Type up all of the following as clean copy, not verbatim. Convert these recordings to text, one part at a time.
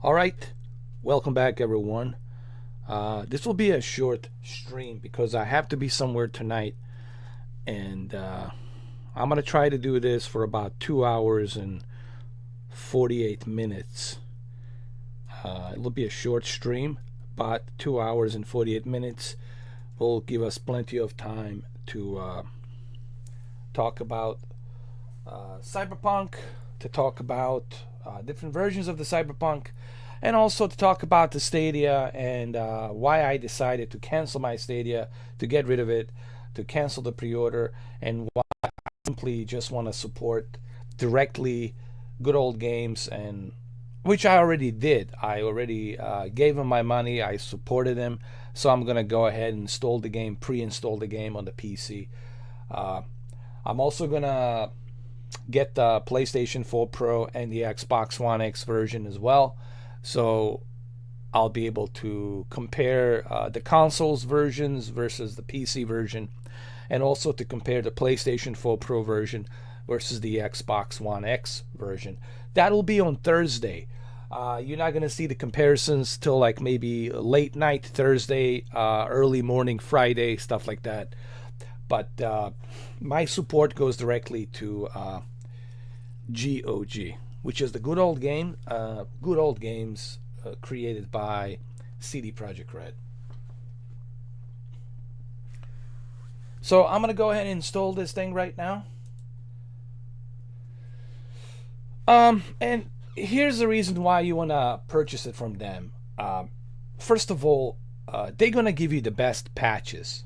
All right, welcome back, everyone. This will be a short stream because I have to be somewhere tonight, and I'm gonna try to do this for about 2 hours and 48 minutes. It'll be a short stream, but 2 hours and 48 minutes will give us plenty of time to talk about Cyberpunk, to talk about different versions of the Cyberpunk, and also to talk about the Stadia and why I decided to cancel my Stadia, to get rid of it, to cancel the pre-order, and why I simply just want to support directly good old games, and which I already did. I already gave them my money. I supported them, so I'm gonna go ahead and install the game, pre-install the game on the PC. Uh, I'm also gonna get the PlayStation 4 Pro and the Xbox One X version as well. So I'll be able to compare the consoles versions versus the PC version, and also to compare the PlayStation 4 Pro version versus the Xbox One X version. That'll be on Thursday. You're not going to see the comparisons till like maybe late night Thursday, early morning Friday, stuff like that. But my support goes directly to GOG, which is the good old games created by CD Projekt Red. So I'm gonna go ahead and install this thing right now. And here's the reason why you wanna purchase it from them. First of all, they're gonna give you the best patches.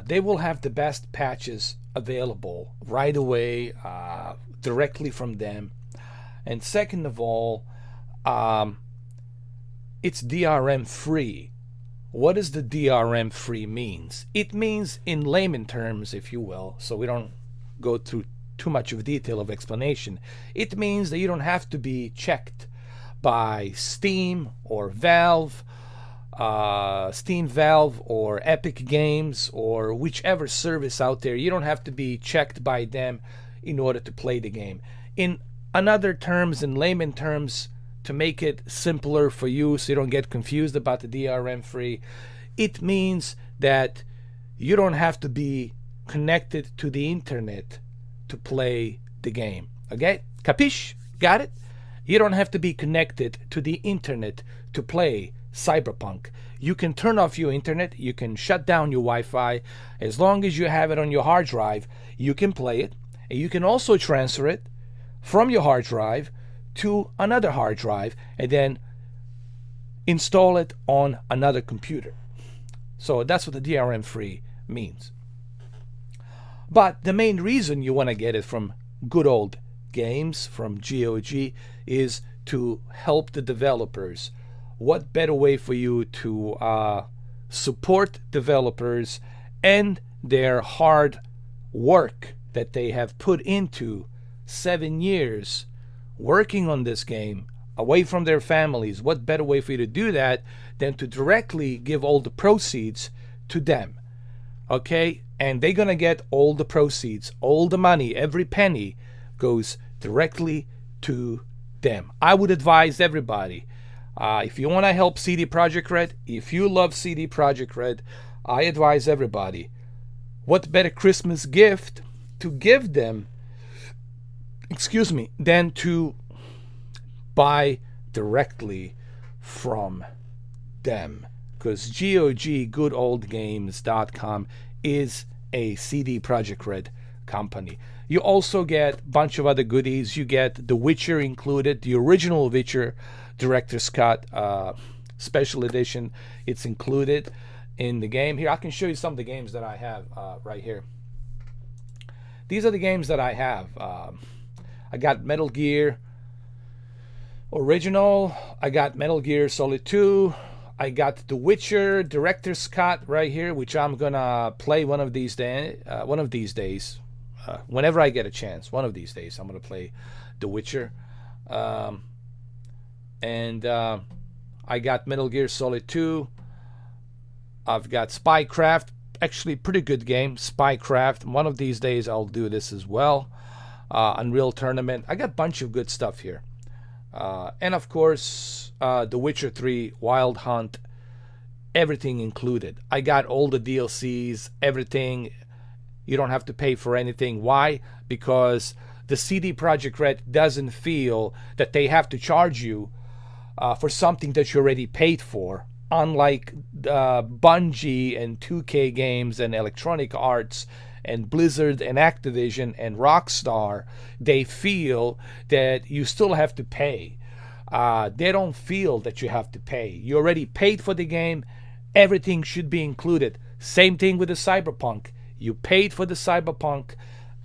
They will have the best patches available right away, directly from them. And second of all, it's DRM free. What does the DRM free means? It means, in layman terms, if you will, so we don't go through too much of detail of explanation, it means that you don't have to be checked by Steam or Valve, Steam Valve or Epic Games or whichever service out there. You don't have to be checked by them in order to play the game. In another terms, in layman terms, to make it simpler for you so you don't get confused about the DRM free, it means that you don't have to be connected to the internet to play the game. Okay? Capiche? Got it? You don't have to be connected to the internet to play Cyberpunk. You can turn off your internet, you can shut down your Wi-Fi. As long as you have it on your hard drive, you can play it, and you can also transfer it from your hard drive to another hard drive and then install it on another computer. So that's what the DRM free means. But the main reason you want to get it from good old games, from GOG, is to help the developers. What better way for you to support developers and their hard work that they have put into 7 years working on this game away from their families? What better way for you to do that than to directly give all the proceeds to them? Okay? And they're gonna get all the proceeds, all the money, every penny goes directly to them. I would advise everybody, if you want to help CD Projekt Red, if you love CD Projekt Red, I advise everybody, what better Christmas gift to give them, than to buy directly from them. Because GOG, goodoldgames.com, is a CD Projekt Red company. You also get a bunch of other goodies. You get The Witcher included, the original Witcher Director's Cut special edition. It's included in the game. Here, I can show you some of the games that I have right here. These are the games that I have. I got Metal Gear Original. I got Metal Gear Solid 2. I got The Witcher Director's Cut right here, which I'm gonna play one of these days. Whenever I get a chance, one of these days, I'm gonna play The Witcher. And I got Metal Gear Solid 2. I've got Spycraft, actually pretty good game, Spycraft. One of these days I'll do this as well. Unreal Tournament. I got a bunch of good stuff here. And of course, The Witcher 3 Wild Hunt, everything included. I got all the DLCs, everything. You don't have to pay for anything. Why? Because the CD Projekt Red doesn't feel that they have to charge you for something that you already paid for. Unlike Bungie and 2K Games and Electronic Arts and Blizzard and Activision and Rockstar, they feel that you still have to pay. They don't feel that you have to pay. You already paid for the game. Everything should be included. Same thing with the CyberPunk. You paid for the CyberPunk.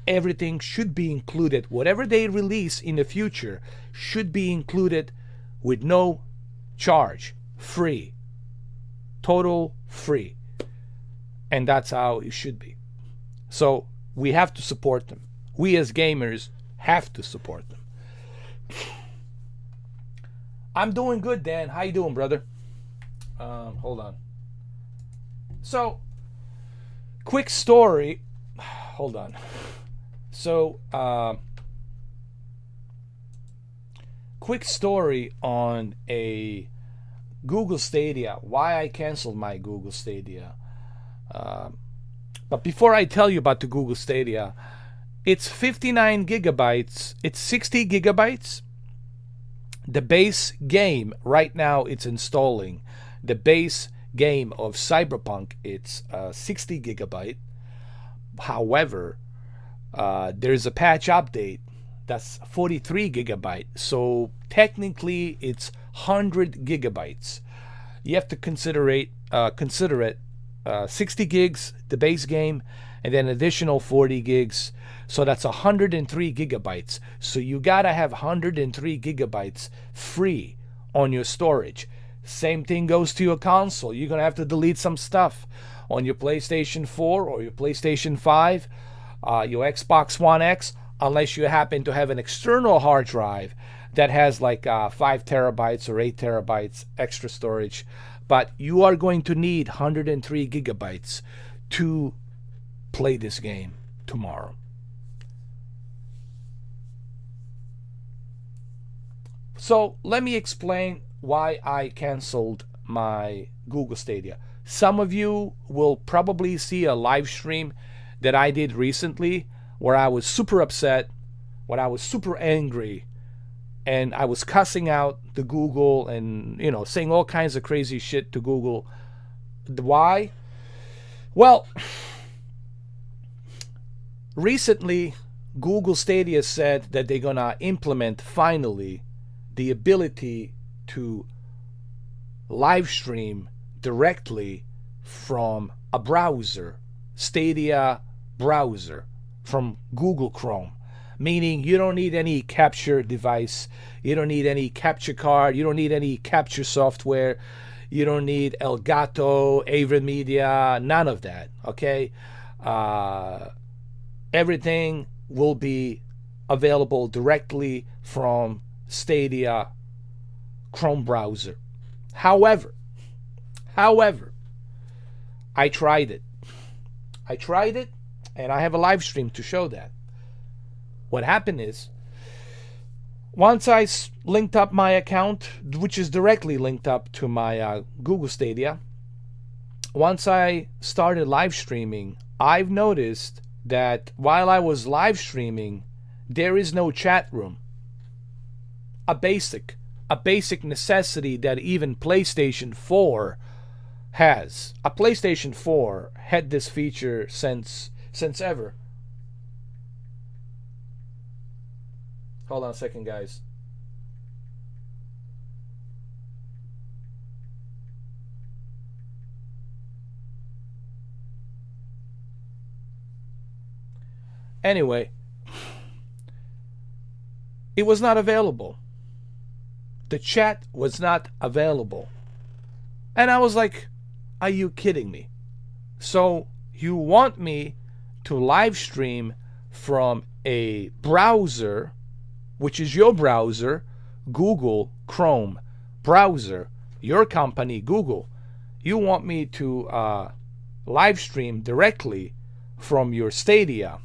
Everything should be included. Whatever they release in the future should be included with no charge. Free. Total free. And that's how it should be. So we have to support them. We as gamers have to support them. I'm doing good, Dan. How you doing, brother? Hold on. So, quick story. Hold on. So, quick story on a Google Stadia. Why I canceled my Google Stadia. But before I tell you about the Google Stadia, it's 59 gigabytes. It's 60 gigabytes. The base game right now it's installing. The base game of CyberPunk, it's 60 gigabyte. However, there's a patch update that's 43 gigabyte. So technically it's 100 gigabytes. You have to consider it 60 gigs, the base game, and then additional 40 gigs. So that's 103 gigabytes. So you gotta have 103 gigabytes free on your storage. Same thing goes to your console. You're gonna have to delete some stuff on your PlayStation 4 or your PlayStation 5, your Xbox One X, unless you happen to have an external hard drive that has like 5 terabytes or 8 terabytes extra storage. But you are going to need 103 gigabytes to play this game tomorrow. So let me explain why I canceled my Google Stadia. Some of you will probably see a live stream that I did recently where I was super upset, where I was super angry, and I was cussing out the Google and, saying all kinds of crazy shit to Google. Why? Well, recently Google Stadia said that they're gonna implement finally the ability to live stream directly from a browser, Stadia browser, from Google Chrome. Meaning you don't need any capture device, you don't need any capture card, you don't need any capture software, you don't need Elgato, AverMedia, none of that, okay? Everything will be available directly from Stadia Chrome browser. However, I tried it. And I have a live stream to show that. What happened is, once I linked up my account, which is directly linked up to my Google Stadia, once I started live streaming, I've noticed that while I was live streaming, there is no chat room. A basic necessity that even PlayStation 4 has. A PlayStation 4 had this feature since ever. Hold on a second, guys. Anyway, it was not available. The chat was not available. And I was like, are you kidding me? So you want me to live stream from a browser, which is your browser, Google Chrome browser, your company, Google. You want me to live stream directly from your Stadia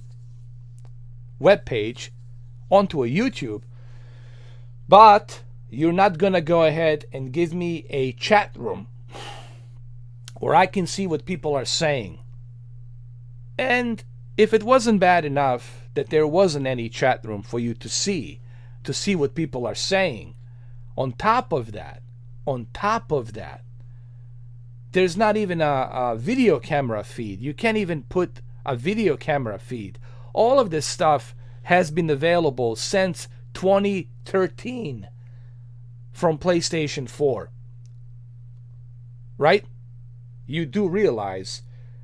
webpage onto a YouTube, but you're not going to go ahead and give me a chat room where I can see what people are saying. And if it wasn't bad enough that there wasn't any chat room for you to see what people are saying, on top of that, there's not even a video camera feed. You can't even put a video camera feed. All of this stuff has been available since 2013 from PlayStation 4. Right? You do realize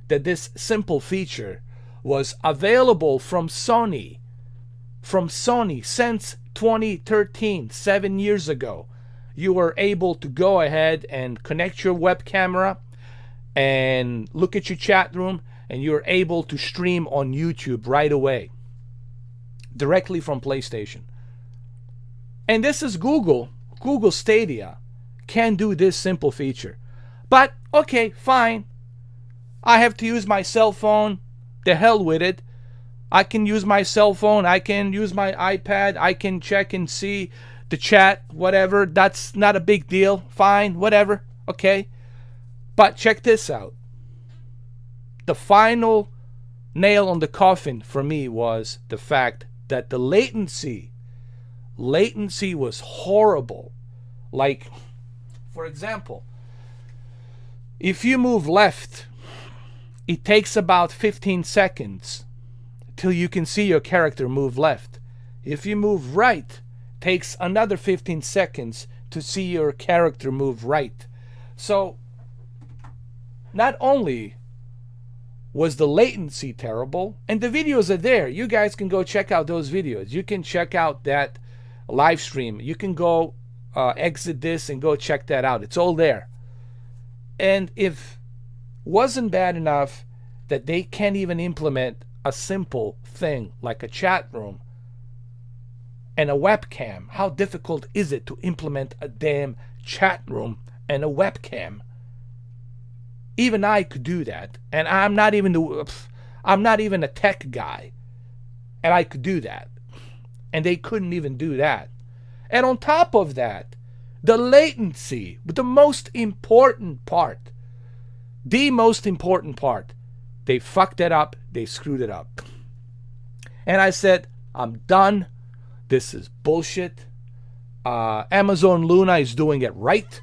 that this simple feature was available from Sony since 2013, 7 years ago. You were able to go ahead and connect your web camera and look at your chat room, and you're able to stream on YouTube right away, directly from PlayStation. And this is Google Stadia can do this simple feature. But okay, fine. I have to use my cell phone. The hell with it. I can use my cell phone. I can use my iPad. I can check and see the chat, whatever. That's not a big deal. Fine, whatever. Okay. But check this out. The final nail on the coffin for me was the fact that the latency was horrible. Like, for example, if you move left, it takes about 15 seconds till you can see your character move left. If you move right, it takes another 15 seconds to see your character move right. So, not only was the latency terrible, and the videos are there. You guys can go check out those videos. You can check out that live stream. You can go exit this and go check that out. It's all there. And if wasn't bad enough that they can't even implement a simple thing like a chat room and a webcam, how difficult is it to implement a damn chat room and a webcam? Even I could do that, and I'm not even a tech guy, and I could do that, and they couldn't even do that. And on top of that, the latency, the most important part, they fucked it up, they screwed it up. And I said, I'm done. This is bullshit. Amazon Luna is doing it right.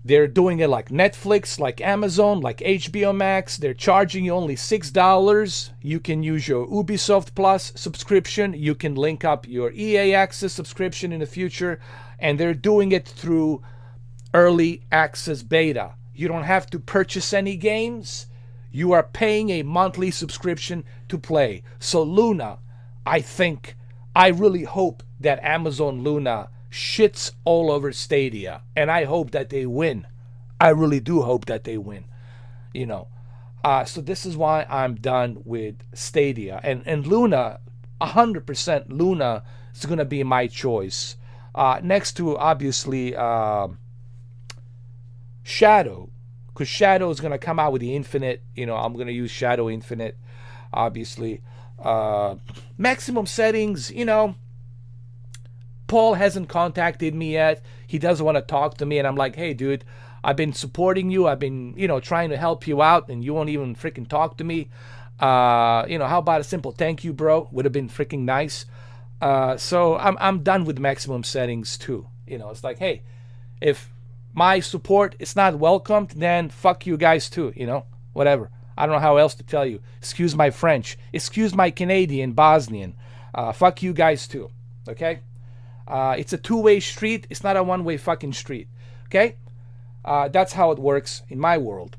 They're doing it like Netflix, like Amazon, like HBO Max. They're charging you only $6. You can use your Ubisoft Plus subscription. You can link up your EA Access subscription in the future. And they're doing it through early access beta. You don't have to purchase any games. You are paying a monthly subscription to play. So Luna, I really hope that Amazon Luna shits all over Stadia, and I hope that they win. I really do hope that they win. So this is why I'm done with Stadia, and Luna, 100% Luna is gonna be my choice. Next to obviously Shadow, because Shadow is gonna come out with the Infinite. I'm gonna use Shadow Infinite, obviously. Maximum settings, Paul hasn't contacted me yet. He doesn't want to talk to me, and I'm like, hey dude, I've been supporting you, I've been trying to help you out, and you won't even freaking talk to me. How about a simple thank you, bro? Would have been freaking nice. So I'm done with maximum settings too. It's like, hey, if my support is not welcomed, then fuck you guys too. Whatever. I don't know how else to tell you. Excuse my French. Excuse my Canadian, Bosnian. Fuck you guys too. Okay? It's a two-way street. It's not a one-way fucking street. Okay? That's how it works in my world.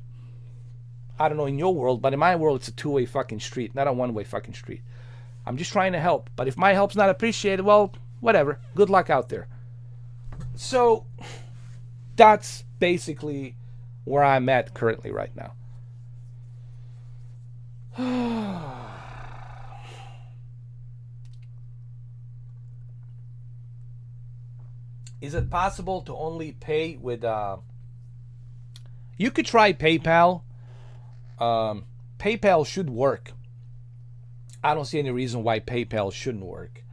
I don't know in your world, but in my world, it's a two-way fucking street, not a one-way fucking street. I'm just trying to help. But if my help's not appreciated, well, whatever. Good luck out there. So, that's basically where I'm at currently right now. Is it possible to only pay with you could try PayPal. PayPal should work. I don't see any reason why PayPal shouldn't work.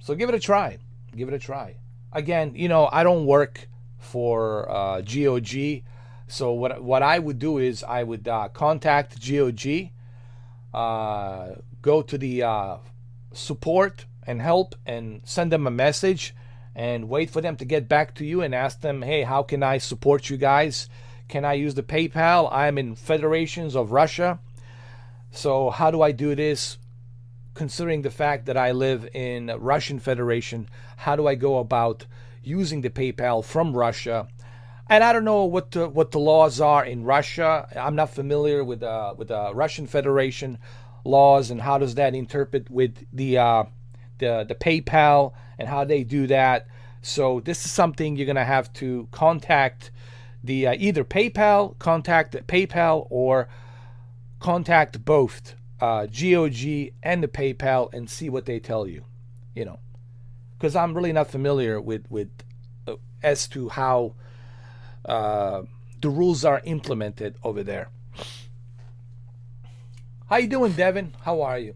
So give it a try. Give it a try. Again, I don't work for GOG. So what I would do is I would contact GOG, go to the support and help and send them a message and wait for them to get back to you and ask them, hey, how can I support you guys? Can I use the PayPal? I'm in federations of Russia. So how do I do this? Considering the fact that I live in Russian Federation, how do I go about using the PayPal from Russia? And I don't know what the laws are in Russia. I'm not familiar with the Russian Federation laws and how does that interpret with the PayPal and how they do that. So this is something you're gonna have to contact the either contact PayPal or contact both GOG and the PayPal and see what they tell you. Because I'm really not familiar with as to how the rules are implemented over there. How you doing, Devin? How are you?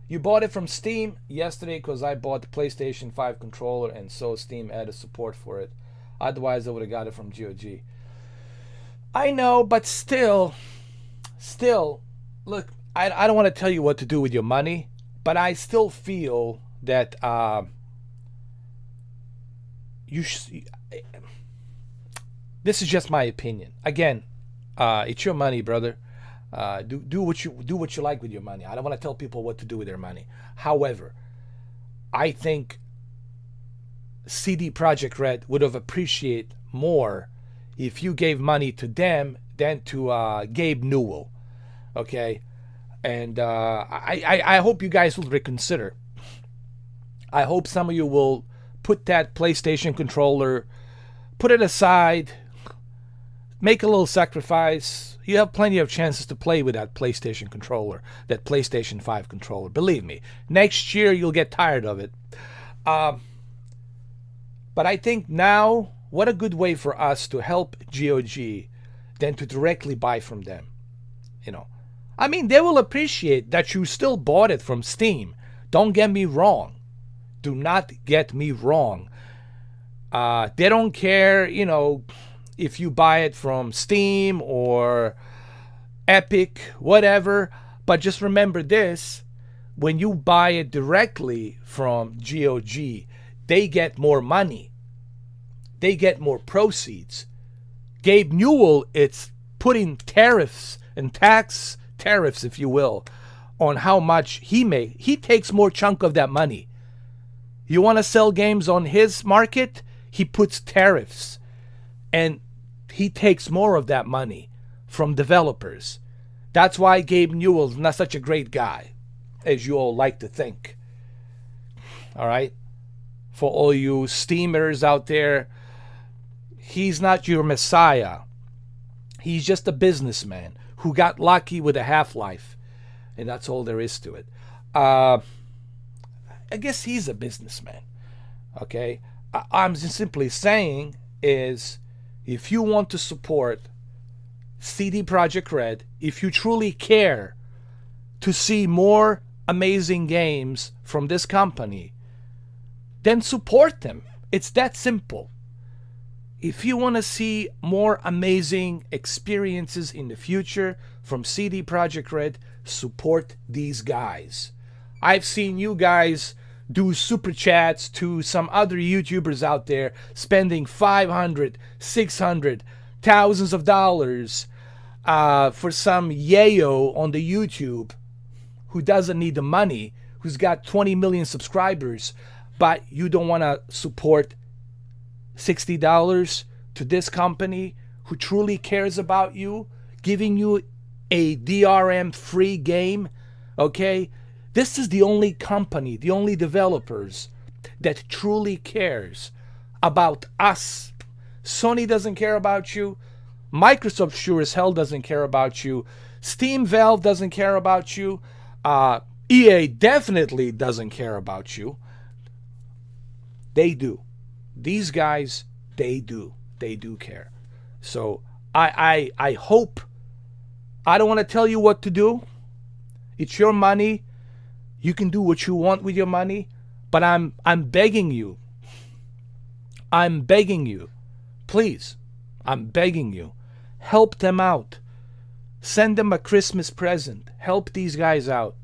You bought it from Steam yesterday because I bought the PlayStation 5 controller and so Steam added support for it. Otherwise, I would have got it from GOG. I know, but still, look, I don't want to tell you what to do with your money, but I still feel that this is just my opinion. Again, it's your money, brother. Do what you like with your money. I don't want to tell people what to do with their money. However, I think CD Projekt Red would have appreciated more if you gave money to them than to Gabe Newell. Okay, and I hope you guys will reconsider. I hope some of you will put that PlayStation controller, put it aside, make a little sacrifice. You have plenty of chances to play with that PlayStation controller, that PlayStation 5 controller. Believe me, next year you'll get tired of it. But I think now, what a good way for us to help GOG than to directly buy from them. I mean, they will appreciate that you still bought it from Steam. Don't get me wrong. Do not get me wrong. They don't care, if you buy it from Steam or Epic, whatever. But just remember this. When you buy it directly from GOG, they get more money. They get more proceeds. Gabe Newell, it's putting tariffs and tax tariffs, if you will, on how much he makes. He takes more chunk of that money. You want to sell games on his market? He puts tariffs. And he takes more of that money from developers. That's why Gabe Newell's not such a great guy, as you all like to think. All right? For all you Steamers out there, he's not your messiah. He's just a businessman who got lucky with a Half-Life. And that's all there is to it. I guess he's a businessman. Okay? I'm just simply saying is, if you want to support CD Projekt Red, if you truly care to see more amazing games from this company, then support them. It's that simple. If you want to see more amazing experiences in the future from CD Projekt Red, support these guys. I've seen you guys do super chats to some other YouTubers out there spending 500, 600, thousands of dollars for some yayo on the YouTube who doesn't need the money, who's got 20 million subscribers, but you don't want to support $60 to this company who truly cares about you, giving you a DRM free game. Okay, this is the only company, the only developers that truly cares about us. Sony doesn't care about you. Microsoft sure as hell doesn't care about you. Steam, Valve doesn't care about you. EA definitely doesn't care about you. They do. These guys, they do. They do care. So I hope, I don't want to tell you what to do. It's your money. You can do what you want with your money, but I'm begging you. I'm begging you. Please, I'm begging you. Help them out. Send them a Christmas present. Help these guys out.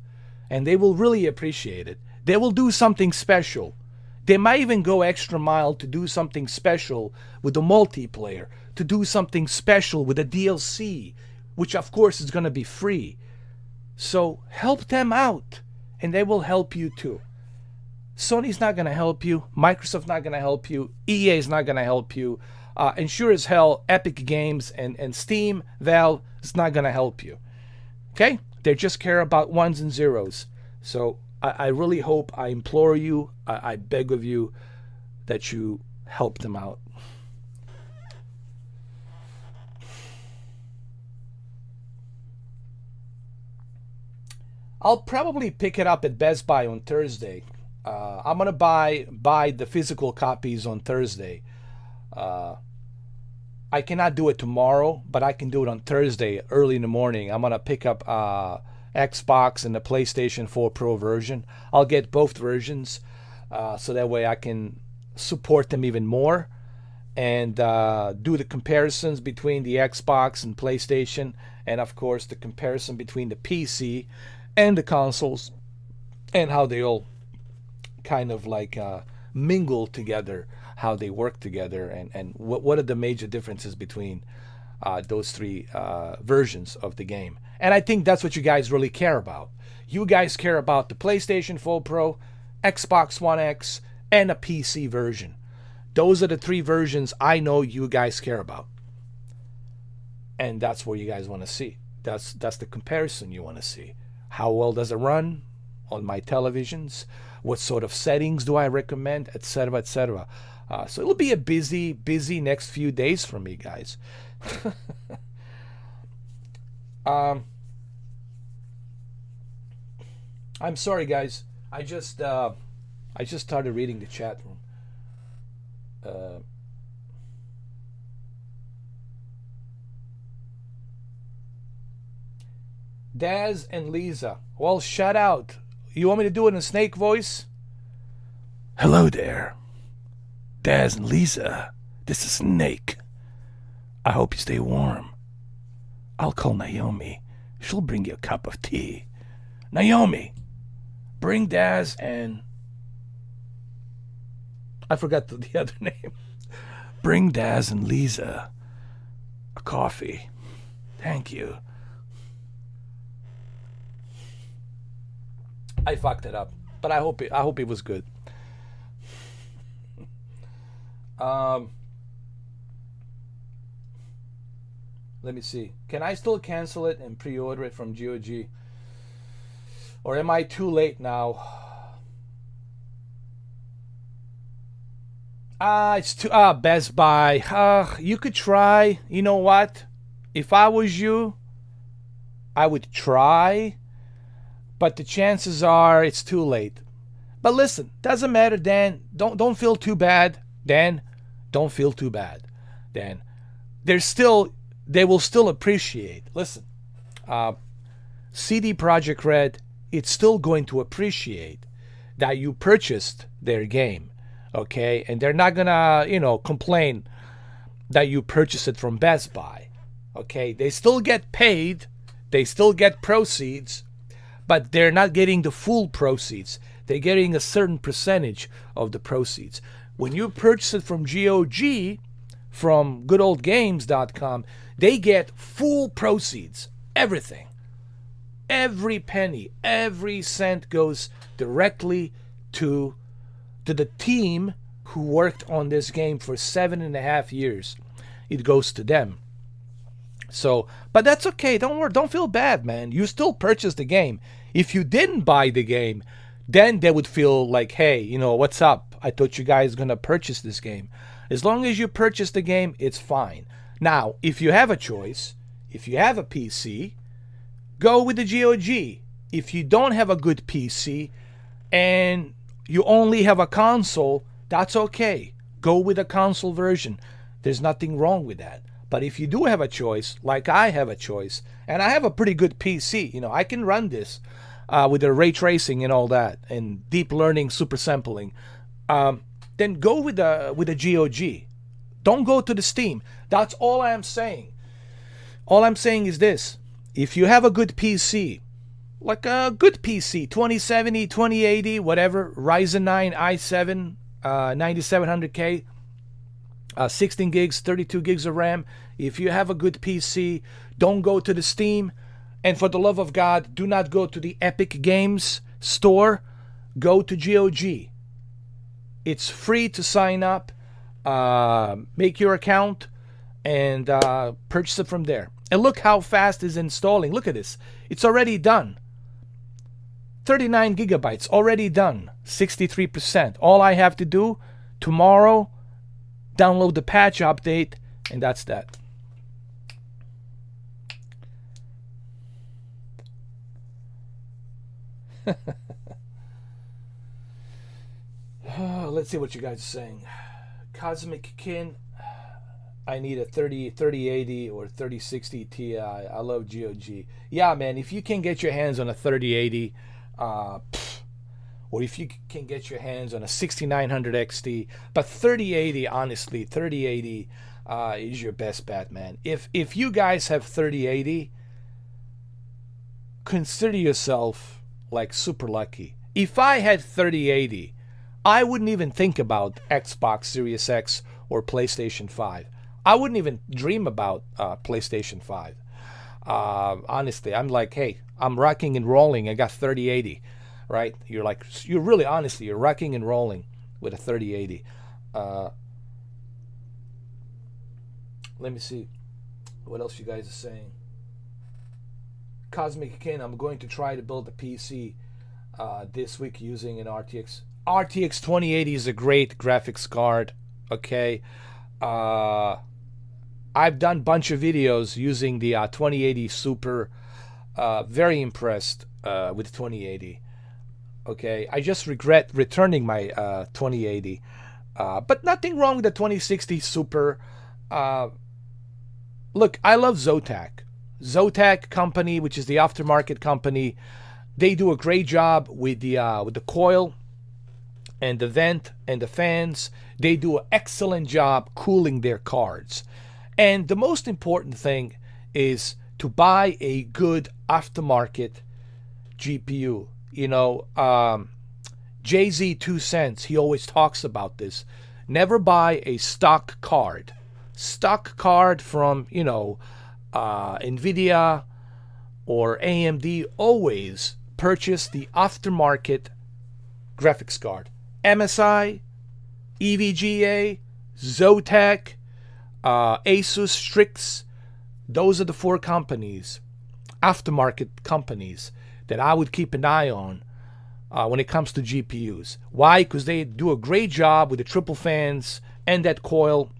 And they will really appreciate it. They will do something special. They might even go extra mile to do something special with the multiplayer, to do something special with the DLC, which of course is going to be free. So help them out, and they will help you too. Sony's not going to help you. Microsoft's not going to help you. EA is not going to help you. And sure as hell, Epic Games and Steam, Valve is not going to help you. Okay? They just care about ones and zeros. So I really hope, I implore you, I beg of you that you help them out. I'll probably pick it up at Best Buy on Thursday. I'm gonna buy the physical copies on Thursday. I cannot do it tomorrow, but I can do it on Thursday early in the morning. I'm gonna pick up Xbox and the PlayStation 4 Pro version. I'll get both versions, so that way I can support them even more and do the comparisons between the Xbox and PlayStation, and of course the comparison between the PC and the consoles, and how they all kind of like mingle together, how they work together, and what are the major differences between those three versions of the game. And I think that's what you guys really care about. You guys care about the PlayStation 4 Pro, Xbox One X, and a PC version. Those are the three versions I know you guys care about. And that's what you guys want to see. That's the comparison you want to see. How well does it run on my televisions? What sort of settings do I recommend, etc., etc. So it'll be a busy next few days for me, guys. I'm sorry, guys. I just started reading the chat room. Daz and Lisa. Well, shout out. You want me to do it in snake voice? Hello there. Daz and Lisa. This is Snake. I hope you stay warm. I'll call Naomi. She'll bring you a cup of tea. Naomi, bring Daz and... I forgot the other name. Bring Daz and Lisa a coffee. Thank you. I fucked it up, but I hope it was good. Let me see. Can I still cancel it and pre-order it from GOG? Or am I too late now? It's too Best Buy. You could try. You know what? If I was you, I would try. But the chances are it's too late. But listen, doesn't matter, Dan. Don't feel too bad. Dan, don't feel too bad. Dan, they will still appreciate. Listen, CD Projekt Red, it's still going to appreciate that you purchased their game, okay? And they're not gonna, complain that you purchased it from Best Buy, okay? They still get paid, they still get proceeds, but they're not getting the full proceeds. They're getting a certain percentage of the proceeds. When you purchase it from GOG, from goodoldgames.com, they get full proceeds. Everything. Every penny, every cent goes directly to the team who worked on this game for 7.5 years. It goes to them. So, but that's okay. Don't worry. Don't feel bad, man. You still purchased the game. If you didn't buy the game, then they would feel like, hey, what's up? I thought you guys going to purchase this game. As long as you purchase the game, it's fine. Now, if you have a choice, if you have a PC, go with the GOG. If you don't have a good PC and you only have a console, that's okay. Go with a console version. There's nothing wrong with that. But if you do have a choice, like I have a choice, and I have a pretty good PC, I can run this. with the ray tracing and all that, and deep learning, super sampling, then go with the GOG. Don't go to the Steam. That's all I am saying. All I'm saying is this: if you have a good PC, like a good PC, 2070, 2080, whatever, Ryzen 9, i7, 9700K, 16 gigs, 32 gigs of RAM. If you have a good PC, don't go to the Steam. And for the love of God, do not go to the Epic Games store. Go to GOG. It's free to sign up, make your account, and purchase it from there. And look how fast it's installing. Look at this. It's already done. 39 gigabytes already done. 63%. All I have to do tomorrow, download the patch update, and that's that. Let's see what you guys are saying. Cosmic Kin, I need a 3080 or 3060 Ti. I love GOG. Yeah, man, if you can get your hands on a 3080, or if you can get your hands on a 6900 XT, but 3080, honestly, 3080 is your best bet, man. If you guys have 3080, consider yourself like super lucky. If I had 3080, I wouldn't even think about Xbox Series X or PlayStation 5. I wouldn't even dream about PlayStation 5. Honestly, I'm like, hey, I'm rocking and rolling. I got 3080, right? You're really, honestly, you're rocking and rolling with a 3080. Let me see what else you guys are saying. Cosmic Kin, I'm going to try to build a PC this week using an RTX 2080 is a great graphics card. Okay, I've done a bunch of videos using the 2080 Super. Very impressed with 2080. Okay, I just regret returning my 2080, but nothing wrong with the 2060 Super. Look, I love Zotac company, which is the aftermarket company. They do a great job with the coil and the vent and the fans. They do an excellent job cooling their cards. And the most important thing is to buy a good aftermarket GPU. You know, Jay-Z 2 cents, he always talks about this. Never buy a stock card. Stock card from, NVIDIA or AMD. Always purchase the aftermarket graphics card. MSI, EVGA, Zotac, Asus, Strix. Those are the 4 companies, aftermarket companies, that I would keep an eye on when it comes to GPUs. Why? Because they do a great job with the triple fans and that coil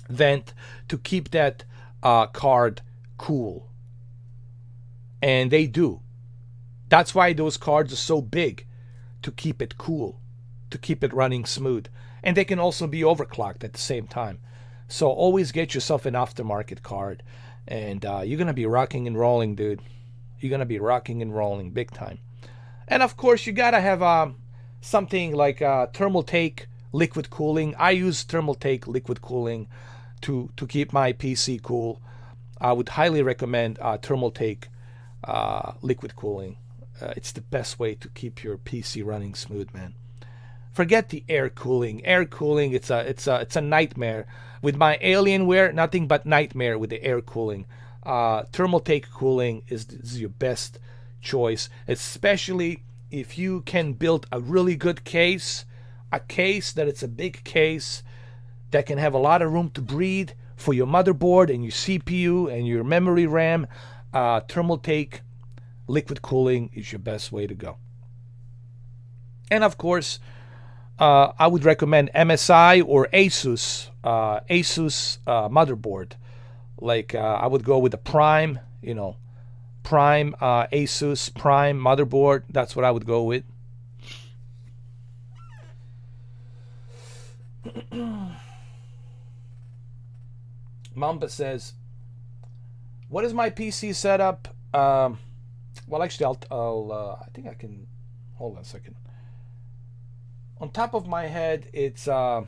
vent to keep that card cool. And they do. That's why those cards are so big, to keep it cool, to keep it running smooth. And they can also be overclocked at the same time. So always get yourself an aftermarket card, and you're going to be rocking and rolling, dude. You're going to be rocking and rolling big time. And of course, you got to have something like Thermaltake liquid cooling. I use Thermaltake liquid cooling to keep my PC cool. I would highly recommend Thermaltake liquid cooling. It's the best way to keep your PC running smooth, man. Forget the air cooling. Air cooling, it's a nightmare. With my Alienware, nothing but nightmare with the air cooling. Thermaltake cooling is your best choice, especially if you can build a really good case, a case that it's a big case that can have a lot of room to breathe for your motherboard and your CPU and your memory RAM. Thermaltake liquid cooling is your best way to go. And of course, I would recommend MSI or Asus motherboard. Like I would go with the Prime, Prime Asus Prime motherboard. That's what I would go with. Mamba says, what is my PC setup? Well, actually, I think I can. Hold on a second. On top of my head, it's i7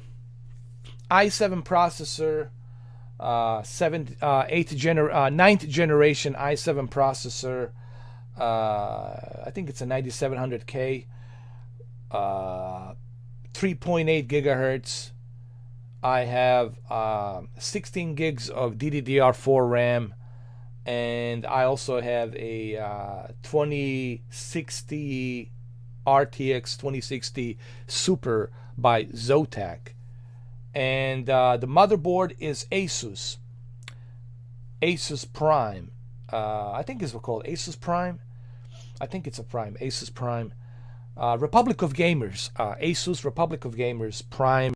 processor, ninth generation i7 processor. I think it's a 9700K, 3.8 gigahertz. I have 16 gigs of DDR4 RAM, and I also have a 2060 RTX 2060 Super by Zotac. And the motherboard is Asus Prime. I think it's called Asus Prime. I think it's a Prime. Asus Prime. Republic of Gamers. Asus Republic of Gamers Prime.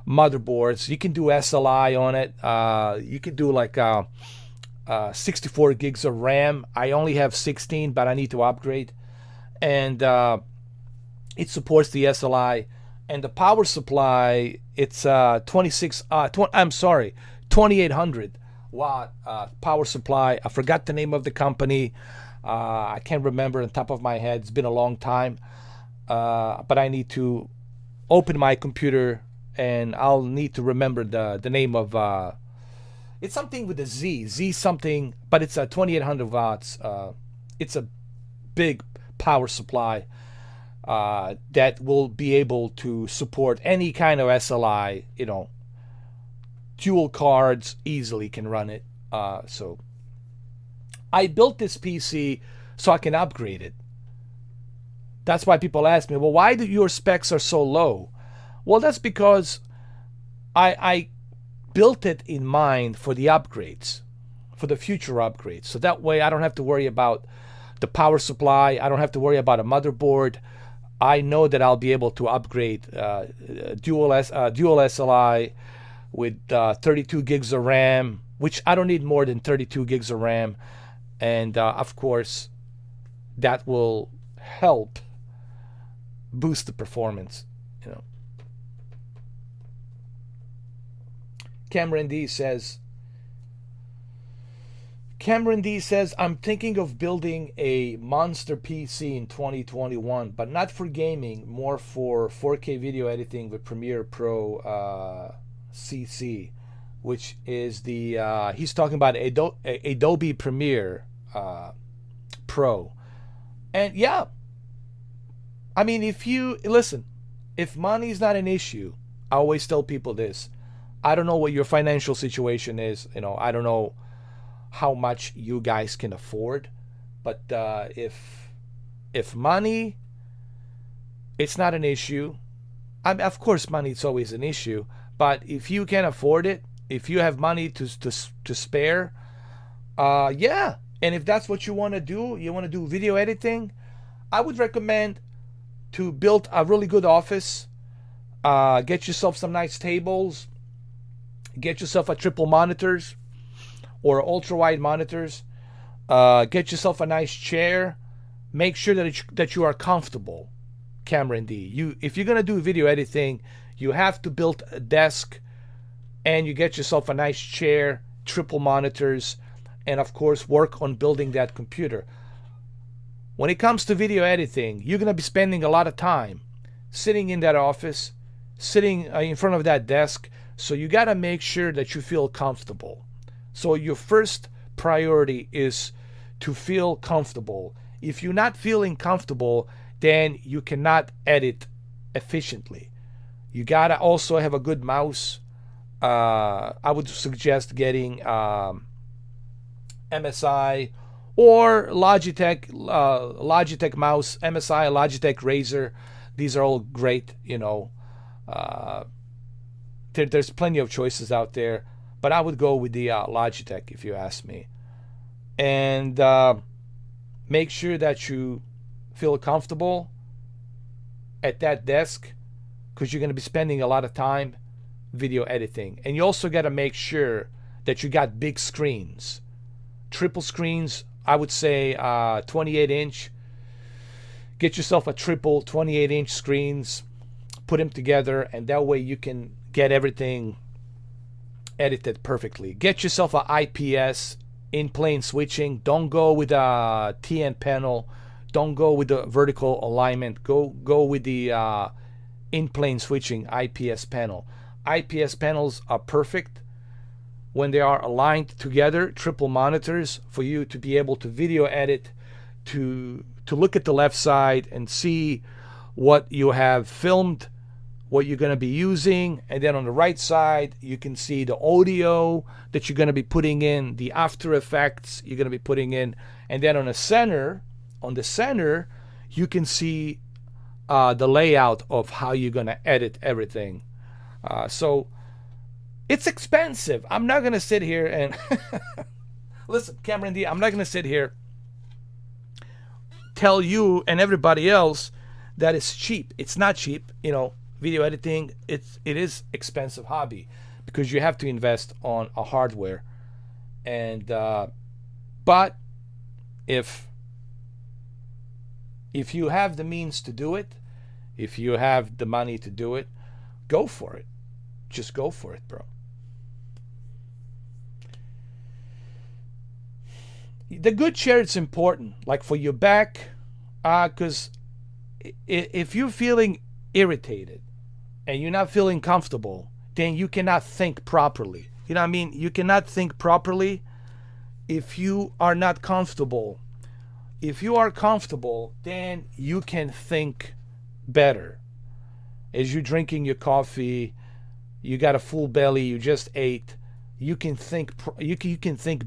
Motherboards. You can do SLI on it. You can do like 64 gigs of RAM. I only have 16, but I need to upgrade. And it supports the SLI. And the power supply, it's 2800 watt power supply. I forgot the name of the company. I can't remember on top of my head. It's been a long time. But I need to open my computer, and I'll need to remember the name of it's something with a Z something, but it's a 2800 watts. It's a big power supply that will be able to support any kind of SLI. Dual cards easily can run it. So I built this PC so I can upgrade it. That's why people ask me, well, why do your specs are so low? Well, that's because I built it in mind for the upgrades, for the future upgrades. So that way I don't have to worry about the power supply. I don't have to worry about a motherboard. I know that I'll be able to upgrade dual SLI with 32 gigs of RAM, which I don't need more than 32 gigs of RAM. And of course, that will help boost the performance. Cameron D says, I'm thinking of building a monster PC in 2021, but not for gaming, more for 4K video editing with Premiere Pro CC, which is the, he's talking about Adobe Premiere Pro. And yeah, I mean, if money is not an issue, I always tell people this. I don't know what your financial situation is. I don't know how much you guys can afford, but if money, it's not an issue. Of course, money is always an issue, but if you can afford it, if you have money to spare, yeah. And if that's what you want to do video editing, I would recommend to build a really good office. Get yourself some nice tables. Get yourself a triple monitors or ultra wide monitors. Get yourself a nice chair. Make sure that you are comfortable. Cameron D. If you're gonna do video editing, you have to build a desk, and you get yourself a nice chair, triple monitors, and of course work on building that computer. When it comes to video editing, you're gonna be spending a lot of time sitting in that office, sitting in front of that desk. So you got to make sure that you feel comfortable. So your first priority is to feel comfortable. If you're not feeling comfortable, then you cannot edit efficiently. You got to also have a good mouse. I would suggest getting MSI or Logitech mouse, MSI, Logitech Razer. These are all great, there's plenty of choices out there, but I would go with the Logitech if you ask me. And make sure that you feel comfortable at that desk, because you're going to be spending a lot of time video editing. And you also got to make sure that you got big screens, triple screens. I would say 28-inch. Get yourself a triple 28-inch screens, put them together, and that way you can get everything edit it perfectly. Get yourself a IPS in plane switching. Don't go with a TN panel. Don't go with the vertical alignment. Go with the in plane switching IPS panel. IPS panels are perfect when they are aligned together, triple monitors, for you to be able to video edit, to look at the left side and see what you have filmed, what you're going to be using, and then on the right side you can see the audio that you're going to be putting in, the After Effects you're going to be putting in, and then on the center you can see the layout of how you're going to edit everything. So it's expensive. I'm not going to sit here and listen, Cameron D, I'm not going to sit here tell you and everybody else that it's cheap. It's not cheap. Video editing, it is expensive hobby because you have to invest on a hardware. And but if you have the means to do it, if you have the money to do it, go for it. Just go for it, bro. The good chair is important, like for your back, because if you're feeling irritated and you're not feeling comfortable, then you cannot think properly. You know what I mean? You cannot think properly if you are not comfortable. If you are comfortable, then you can think better. As you're drinking your coffee, you got a full belly, you just ate, you can think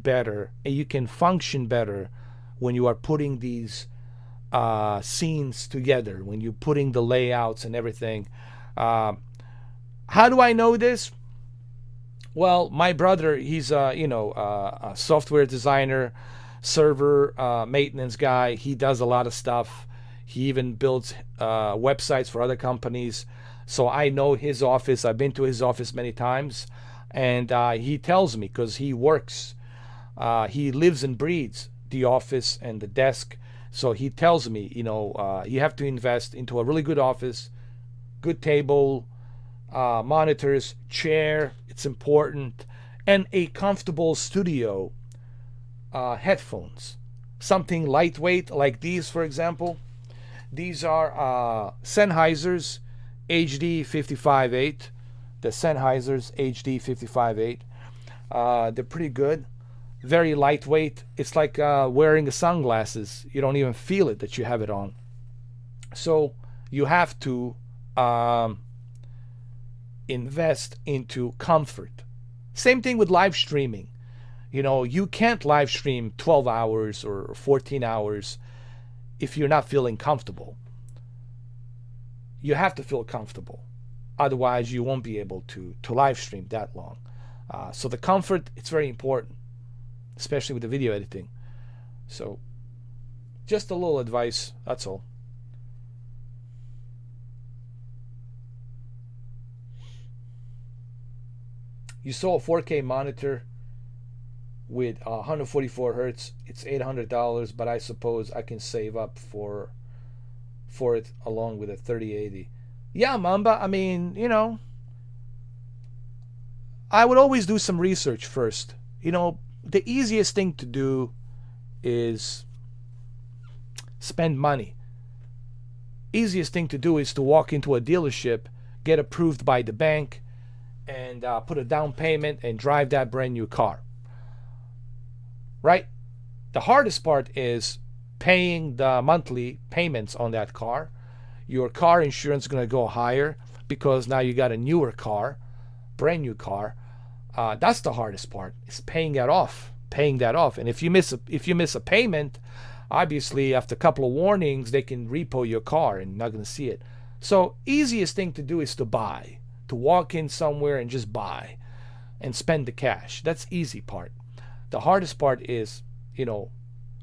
better, and you can function better when you are putting these scenes together, when you're putting the layouts and everything. How do I know this? Well, my brother, he's a software designer, server maintenance guy. He does a lot of stuff. He even builds websites for other companies. So I know his office. I've been to his office many times. And he tells me, because he works, he lives and breathes the office and the desk. So he tells me, you have to invest into a really good office, good table, monitors, chair, it's important, and a comfortable studio, headphones. Something lightweight like these, for example. These are Sennheiser's HD 55.8. The Sennheiser's HD 55.8. They're pretty good. Very lightweight. It's like wearing sunglasses. You don't even feel it that you have it on. So you have to invest into comfort. Same thing with live streaming. You can't live stream 12 hours or 14 hours if you're not feeling comfortable. You have to feel comfortable. Otherwise, you won't be able to live stream that long. So the comfort, it's very important, especially with the video editing. So just a little advice, that's all. You saw a 4K monitor with 144 hertz. It's $800, but I suppose I can save up for it along with a 3080. Yeah, Mamba, I mean, I would always do some research first. The easiest thing to do is spend money. Easiest thing to do is to walk into a dealership, get approved by the bank, and put a down payment and drive that brand new car. Right? The hardest part is paying the monthly payments on that car. Your car insurance is going to go higher because now you got a newer car, brand new car. That's the hardest part, is paying that off. And if you miss a payment, obviously after a couple of warnings, they can repo your car and you're not going to see it. So easiest thing to do is to buy, to walk in somewhere and just buy and spend the cash. That's easy part. The hardest part is,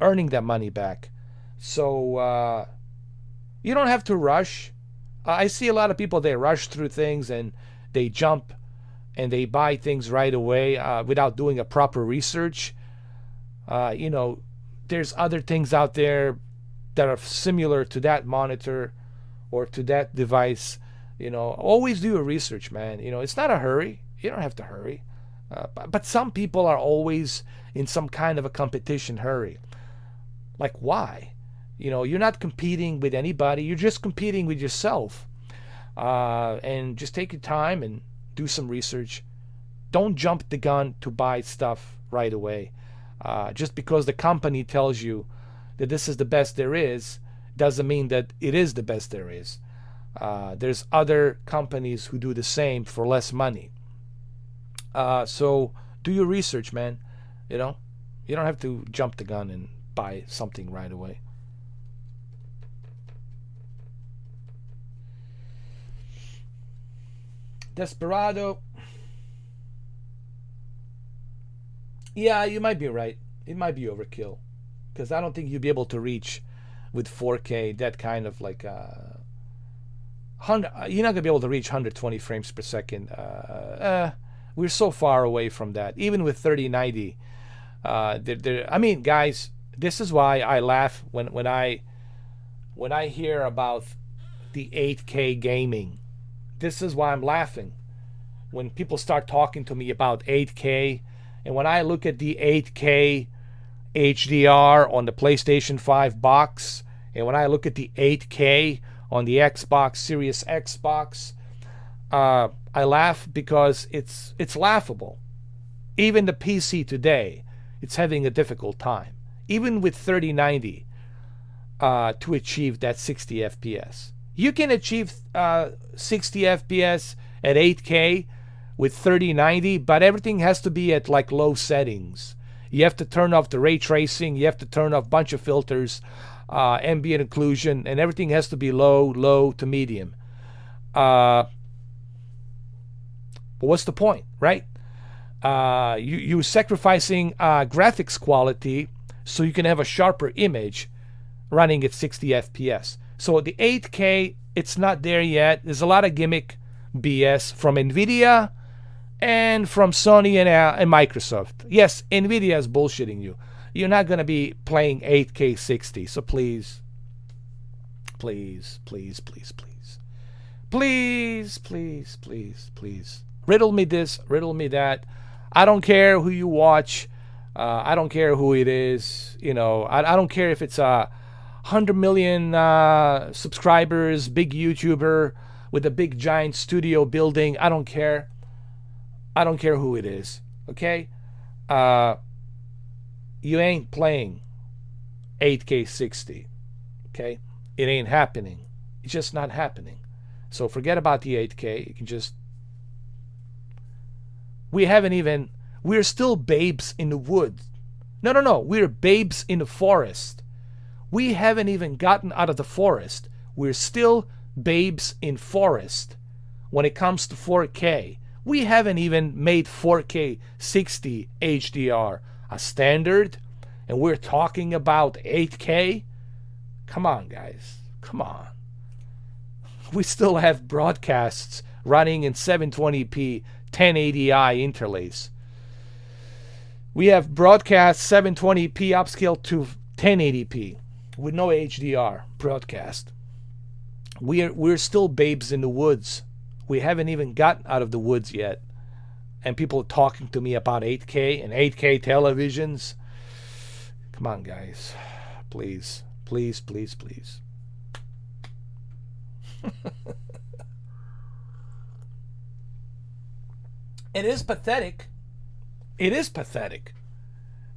earning that money back. So you don't have to rush. I see a lot of people, they rush through things and they jump and they buy things right away without doing a proper research. There's other things out there that are similar to that monitor or to that device. Always do your research, man. It's not a hurry. You don't have to hurry. But some people are always in some kind of a competition hurry. Like, why? You're not competing with anybody. You're just competing with yourself. And just take your time and do some research. Don't jump the gun to buy stuff right away. Just because the company tells you that this is the best there is, doesn't mean that it is the best there is. There's other companies who do the same for less money. So do your research, man. You don't have to jump the gun and buy something right away. Desperado. Yeah, you might be right. It might be overkill. Because I don't think you'd be able to reach with 4K that kind of like you're not going to be able to reach 120 frames per second. We're so far away from that. Even with 3090. I mean, guys, this is why I laugh when I hear about the 8K gaming. This is why I'm laughing. When people start talking to me about 8K, and when I look at the 8K HDR on the PlayStation 5 box, and when I look at the 8K on the Xbox Series X box, I laugh because it's laughable. Even the PC today, it's having a difficult time, even with 3090, to achieve that 60 FPS. You can achieve 60 FPS at 8K with 3090, but everything has to be at like low settings. You have to turn off the ray tracing. You have to turn off a bunch of filters, ambient occlusion, and everything has to be low to medium. But what's the point, right? You're sacrificing graphics quality so you can have a sharper image running at 60 FPS. So the 8K, it's not there yet. There's a lot of gimmick BS from NVIDIA and from Sony and Microsoft. Yes, NVIDIA is bullshitting you. You're not going to be playing 8K 60. So please, please, please, please, please, please, please, please, please. Riddle me this, riddle me that. I don't care who you watch. I don't care who it is. I don't care if it's a 100 million subscribers, big YouTuber with a big giant studio building. I don't care. I don't care who it is. Okay? You ain't playing 8K 60. Okay? It ain't happening. It's just not happening. So forget about the 8K. You can just... We're still babes in the woods. No. We're babes in the forest. We haven't even gotten out of the forest. We're still babes in forest when it comes to 4K. We haven't even made 4K 60 HDR a standard, and we're talking about 8K? Come on, guys. Come on. We still have broadcasts running in 720p 1080i interlace. We have broadcast 720p upscale to 1080p with no HDR broadcast. We're still babes in the woods. We haven't even gotten out of the woods yet. And people are talking to me about 8K and 8K televisions. Come on, guys. Please, please, please, please. It is pathetic. It is pathetic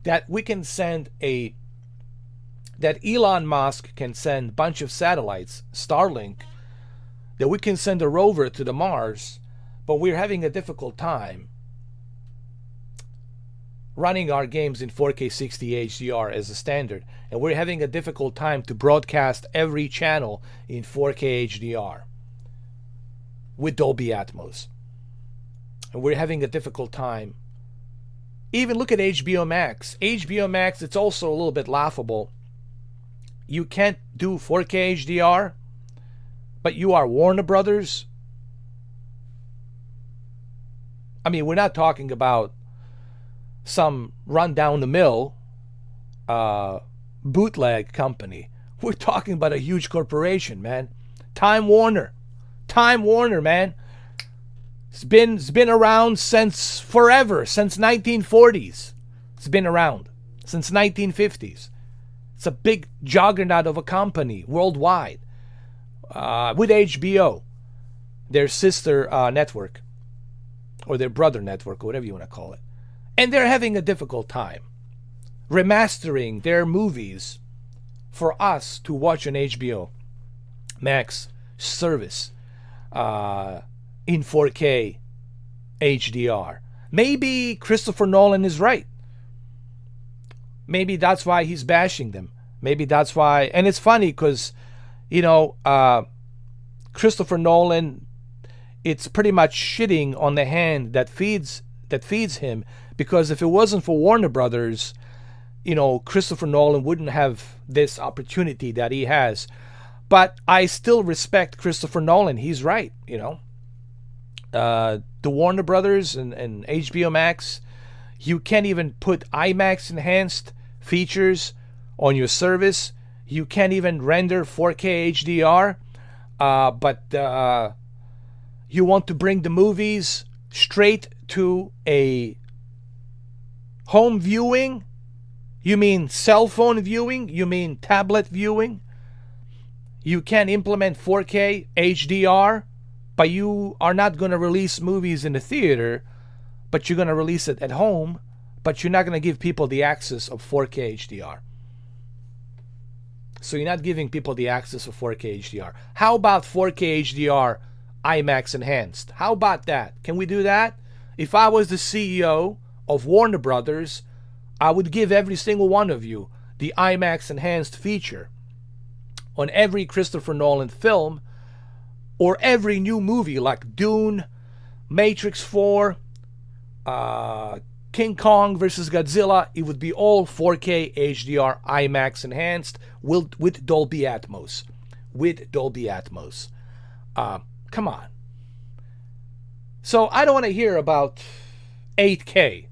that we can send that Elon Musk can send a bunch of satellites, Starlink, that we can send a rover to the Mars, but we're having a difficult time running our games in 4K 60 HDR as a standard, and we're having a difficult time to broadcast every channel in 4K HDR with Dolby Atmos. And we're having a difficult time. Even look at HBO Max. HBO Max, it's also a little bit laughable. You can't do 4K HDR, but you are Warner Brothers. I mean, we're not talking about some run-down-the-mill bootleg company. We're talking about a huge corporation, man. Time Warner. Time Warner, man. It's been around since forever, since 1940s. It's been around since 1950s. It's a big juggernaut of a company worldwide, with HBO, their sister network, or their brother network, or whatever you want to call it. And they're having a difficult time remastering their movies for us to watch on HBO Max service in 4K HDR. Maybe Christopher Nolan is right. Maybe that's why he's bashing them. Maybe that's why. And it's funny because, Christopher Nolan, it's pretty much shitting on the hand that feeds him, because if it wasn't for Warner Brothers, Christopher Nolan wouldn't have this opportunity that he has. But I still respect Christopher Nolan. He's right, The Warner Brothers and HBO Max, you can't even put IMAX enhanced features on your service. You can't even render 4K HDR. But you want to bring the movies straight to a home viewing? You mean cell phone viewing? You mean tablet viewing? You can implement 4K HDR, but you are not going to release movies in the theater, but you're going to release it at home, but you're not going to give people the access of 4K HDR. So you're not giving people the access of 4K HDR. How about 4K HDR IMAX enhanced? How about that? Can we do that? If I was the CEO of Warner Brothers, I would give every single one of you the IMAX enhanced feature on every Christopher Nolan film, or every new movie like Dune, Matrix 4, King Kong versus Godzilla. It would be all 4K HDR IMAX enhanced with Dolby Atmos. With Dolby Atmos. Come on. So I don't want to hear about 8K.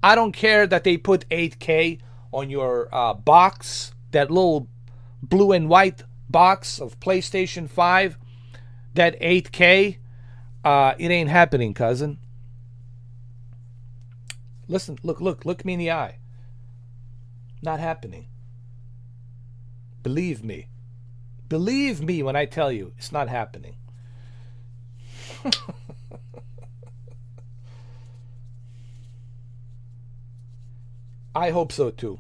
I don't care that they put 8K on your box, that little blue and white box of PlayStation 5, that 8K. It ain't happening, cousin. Listen, look me in the eye. Not happening. Believe me. Believe me when I tell you it's not happening. I hope so too,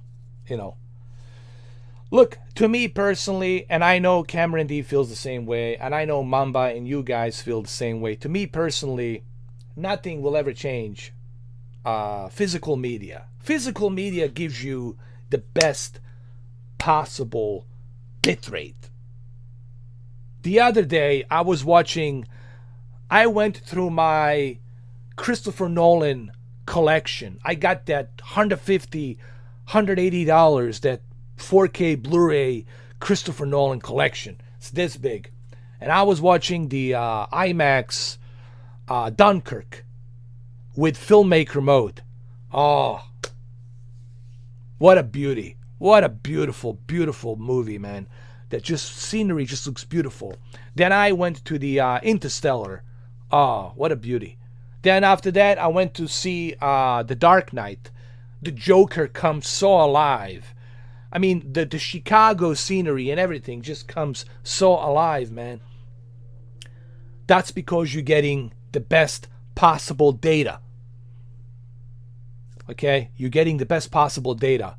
Look, to me personally, and I know Cameron D feels the same way, and I know Mamba and you guys feel the same way. To me personally, nothing will ever change physical media. Physical media gives you the best possible bitrate. The other day, I went through my Christopher Nolan collection. I got that $150, $180, that 4K Blu-ray Christopher Nolan collection. It's this big. And I was watching the IMAX Dunkirk with filmmaker mode. Oh, what a beauty. What a beautiful, beautiful movie, man. That just scenery just looks beautiful. Then I went to the Interstellar. Oh, what a beauty. Then after that, I went to see The Dark Knight. The Joker comes so alive. I mean, the Chicago scenery and everything just comes so alive, man. That's because you're getting the best possible data. Okay? You're getting the best possible data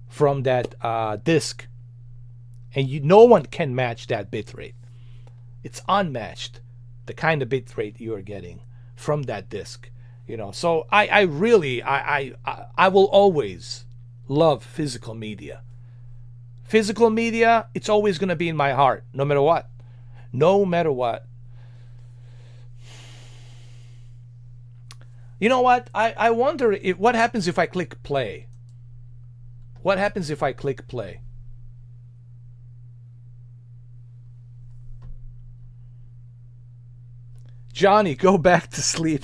from that disc. And no one can match that bitrate. It's unmatched, the kind of bitrate you are getting from that disc. So I really will always love physical media. Physical media, it's always going to be in my heart, no matter what. No matter what. You know what? I wonder what happens if I click play. What happens if I click play? Johnny, go back to sleep.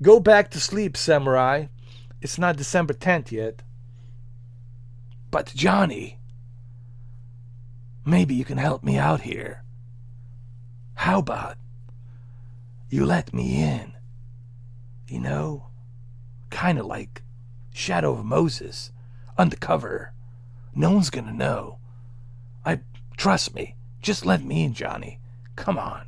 Go back to sleep, Samurai. It's not December 10th yet. But Johnny, maybe you can help me out here. How about You let me in. You know? Kind of like Shadow of Moses. Undercover. No one's gonna know. Trust me. Just let me in, Johnny. Come on.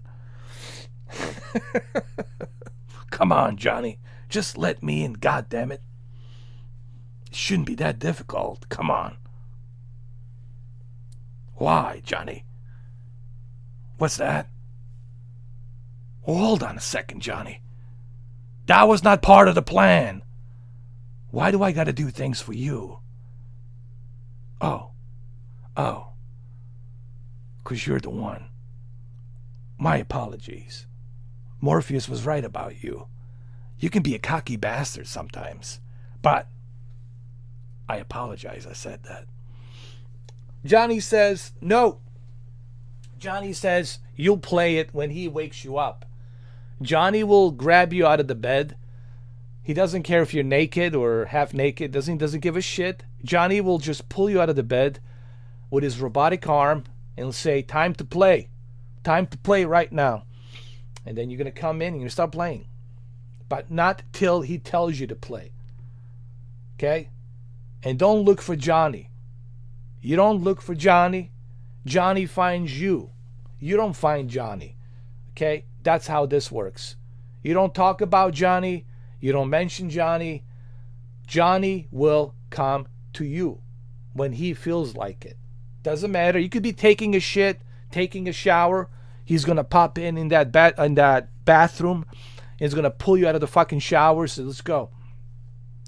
Come on, Johnny. Just let me in, goddammit. It shouldn't be that difficult. Come on. Why, Johnny? What's that? Oh, hold on a second, Johnny. That was not part of the plan. Why do I gotta do things for you? Oh. 'Cause you're the one. My apologies. Morpheus was right about you. You can be a cocky bastard sometimes. But I apologize I said that. Johnny says, no. Johnny says, you'll play it when he wakes you up. Johnny will grab you out of the bed. He doesn't care if you're naked or half naked. Doesn't give a shit. Johnny will just pull you out of the bed with his robotic arm and say, time to play. Time to play right now. And then you're going to come in and you're going to start playing. But not till he tells you to play. Okay? And don't look for Johnny. You don't look for Johnny. Johnny finds you. You don't find Johnny. Okay? That's how this works. You don't talk about Johnny. You don't mention Johnny. Johnny will come to you when he feels like it. Doesn't matter. You could be taking a shit, taking a shower. He's gonna pop in that bathroom. He's gonna pull you out of the fucking shower. So let's go.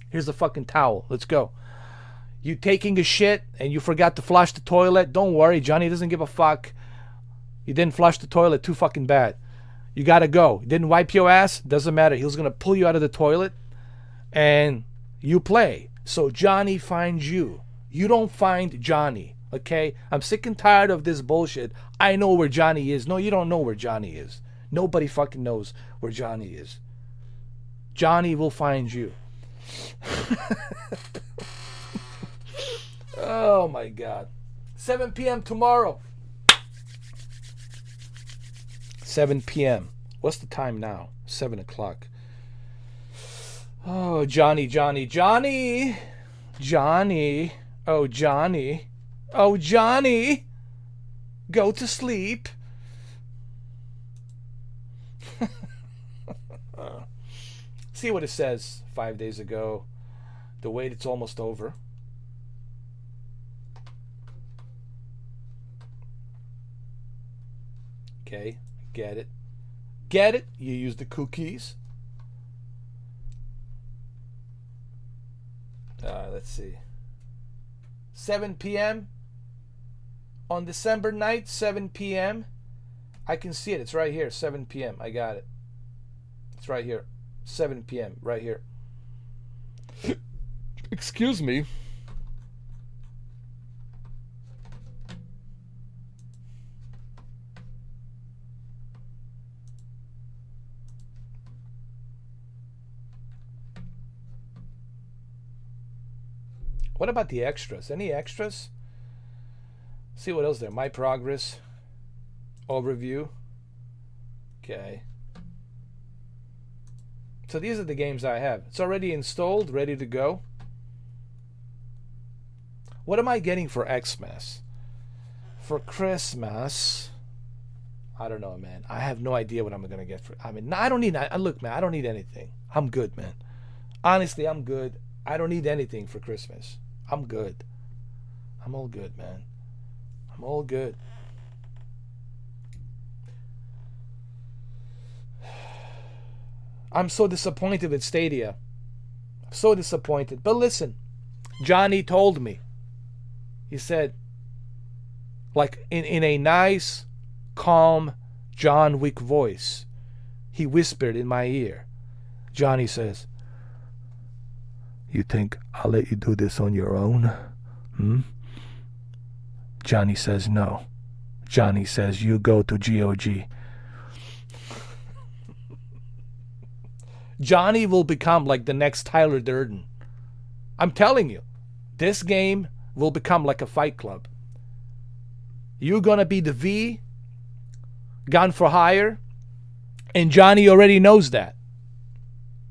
Here's the fucking towel. Let's go. You taking a shit and you forgot to flush the toilet. Don't worry, Johnny doesn't give a fuck. You didn't flush the toilet. Too fucking bad. You gotta go. You didn't wipe your ass. Doesn't matter. He's gonna pull you out of the toilet and you play. So Johnny finds you. You don't find Johnny. Okay? I'm sick and tired of this bullshit. I know where Johnny is. No, you don't know where Johnny is. Nobody fucking knows where Johnny is. Johnny will find you. Oh my God. 7 p.m. tomorrow. 7 p.m. What's the time now? 7 o'clock. Oh, Johnny. Oh, Johnny. Oh, Johnny. Go to sleep. See what it says 5 days ago. The wait, it's almost over. Okay, get it. Get it? You use the cookies. Let's see. 7 p.m. on December night, 7 p.m. I can see it. It's right here, 7 p.m. I got it. It's right here. 7 p.m. right here. Excuse me. What about the extras? Any extras? See what else there. My progress. Overview. Okay. So these are the games I have. It's already installed, ready to go. What am I getting for Xmas? For Christmas, I don't know, man. I have no idea what I'm gonna get for. I mean, I don't need. Look, man, I don't need anything. I'm good, man. Honestly, I'm good. I don't need anything for Christmas. I'm good. I'm all good, man. I'm all good. I'm so disappointed with Stadia. I'm so disappointed. But listen, Johnny told me. He said, like in a nice, calm, John Wick voice, he whispered in my ear. Johnny says, "You think I'll let you do this on your own? Johnny says no. Johnny says you go to GOG. Johnny will become like the next Tyler Durden. I'm telling you, this game will become like a Fight Club. You're gonna be the V, gun for hire, And Johnny already knows that.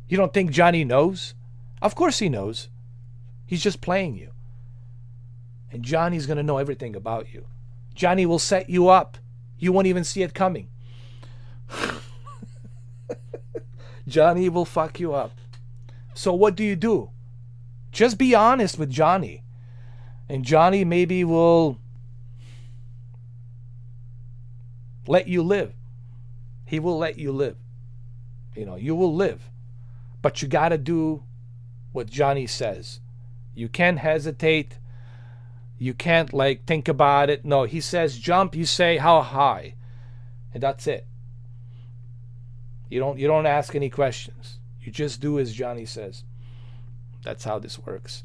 You don't think Johnny knows? Of course he knows. He's just playing you. And Johnny's going to know everything about you. Johnny will set you up. You won't even see it coming. Johnny will fuck you up. So what do? Just be honest with Johnny. And Johnny maybe will let you live. He will let you live. You know, you will live. But you got to do what Johnny says. You can't hesitate. You can't like think about it. No, he says jump, you say how high. And that's it. You don't ask any questions. You just do as Johnny says. That's how this works.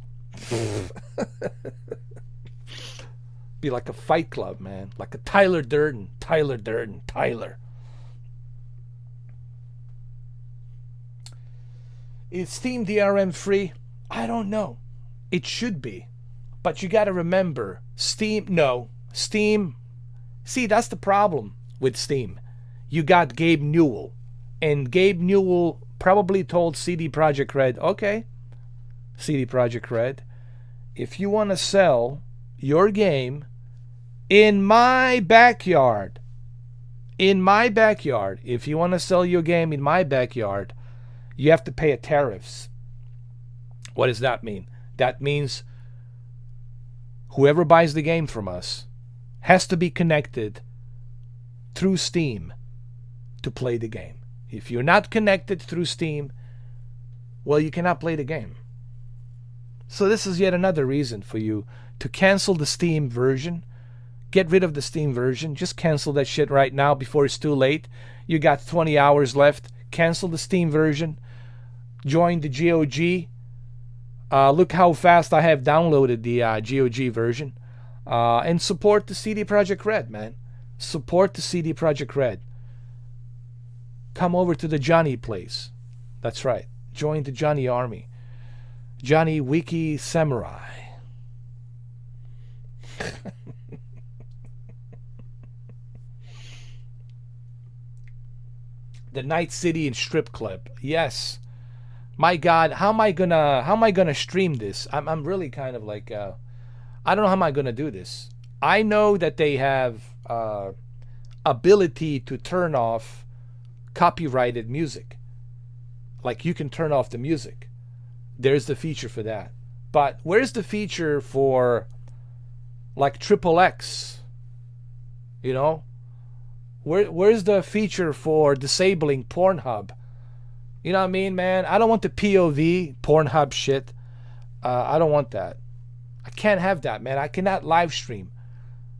Be like a Fight Club, man. Like a Tyler Durden. Tyler. Is Steam DRM free? I don't know. It should be. But you got to remember, Steam, see, that's the problem with Steam. You got Gabe Newell. And Gabe Newell probably told CD Projekt Red, okay, CD Projekt Red, if you want to sell your game in my backyard, if you want to sell your game in my backyard, you have to pay a tariffs. What does that mean? That means whoever buys the game from us has to be connected through Steam to play the game. If you're not connected through Steam, well, you cannot play the game. So this is yet another reason for you to cancel the Steam version. Get rid of the Steam version. Just cancel that shit right now before it's too late. You got 20 hours left. Cancel the Steam version. Join the GOG. Look how fast I have downloaded the GOG version. And support the CD Projekt Red, man. Support the CD Projekt Red. Come over to the Johnny place. That's right. Join the Johnny Army. Johnny Wiki Samurai. The Night City and Strip Club. Yes. My God, how am I gonna stream this? I'm really kind of like I don't know how am I gonna do this. I know that they have ability to turn off copyrighted music. Like you can turn off the music. There's the feature for that. But where's the feature for like XXX? You know? Where's the feature for disabling Pornhub? You know what I mean, man? I don't want the POV Pornhub shit. I don't want that. I can't have that, man. I cannot live stream.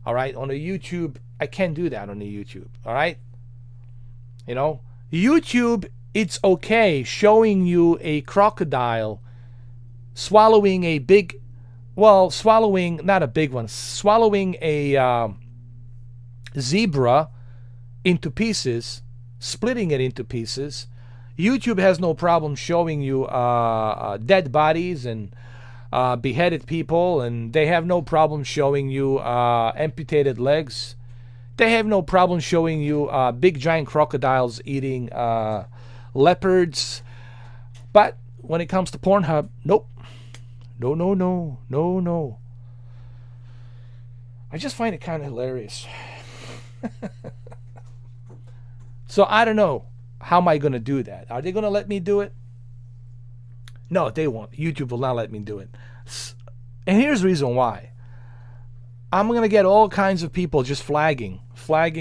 All right? On the YouTube, I can't do that on the YouTube. All right? You know? YouTube, it's okay showing you a crocodile swallowing a big, well, swallowing, not a big one, swallowing a zebra into pieces, splitting it into pieces. YouTube has no problem showing you dead bodies and beheaded people, and they have no problem showing you amputated legs. They have no problem showing you big giant crocodiles eating leopards. But when it comes to Pornhub, nope. No. I just find it kind of hilarious. So I don't know. How am I going to do that? Are they going to let me do it? No, they won't. YouTube will not let me do it. And here's the reason why. I'm going to get all kinds of people just flagging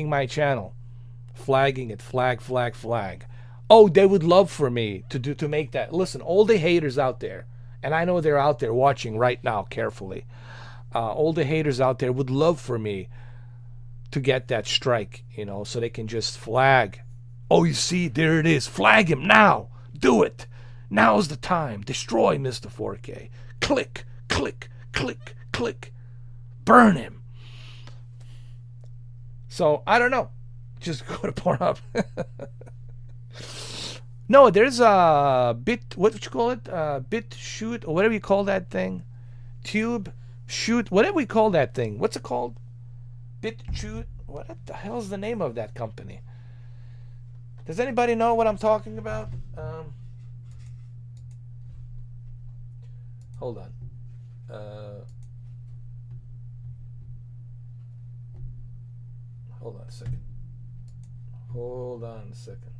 my channel. Flagging it, flag. Oh, they would love for me to make that. Listen, all the haters out there, and I know they're out there watching right now carefully. All the haters out there would love for me to get that strike, you know, so they can just flag. Oh, you see, there it is. Flag him now. Do it. Now's the time. Destroy Mr. 4K. Click. Burn him. So, I don't know. Just go to Pornhub. No, there's a what would you call it? Bit shoot, or whatever you call that thing. Tube shoot, whatever we call that thing. What's it called? Bit shoot. What the hell's the name of that company? Does anybody know what I'm talking about? Hold on. Hold on a second. Hold on a second.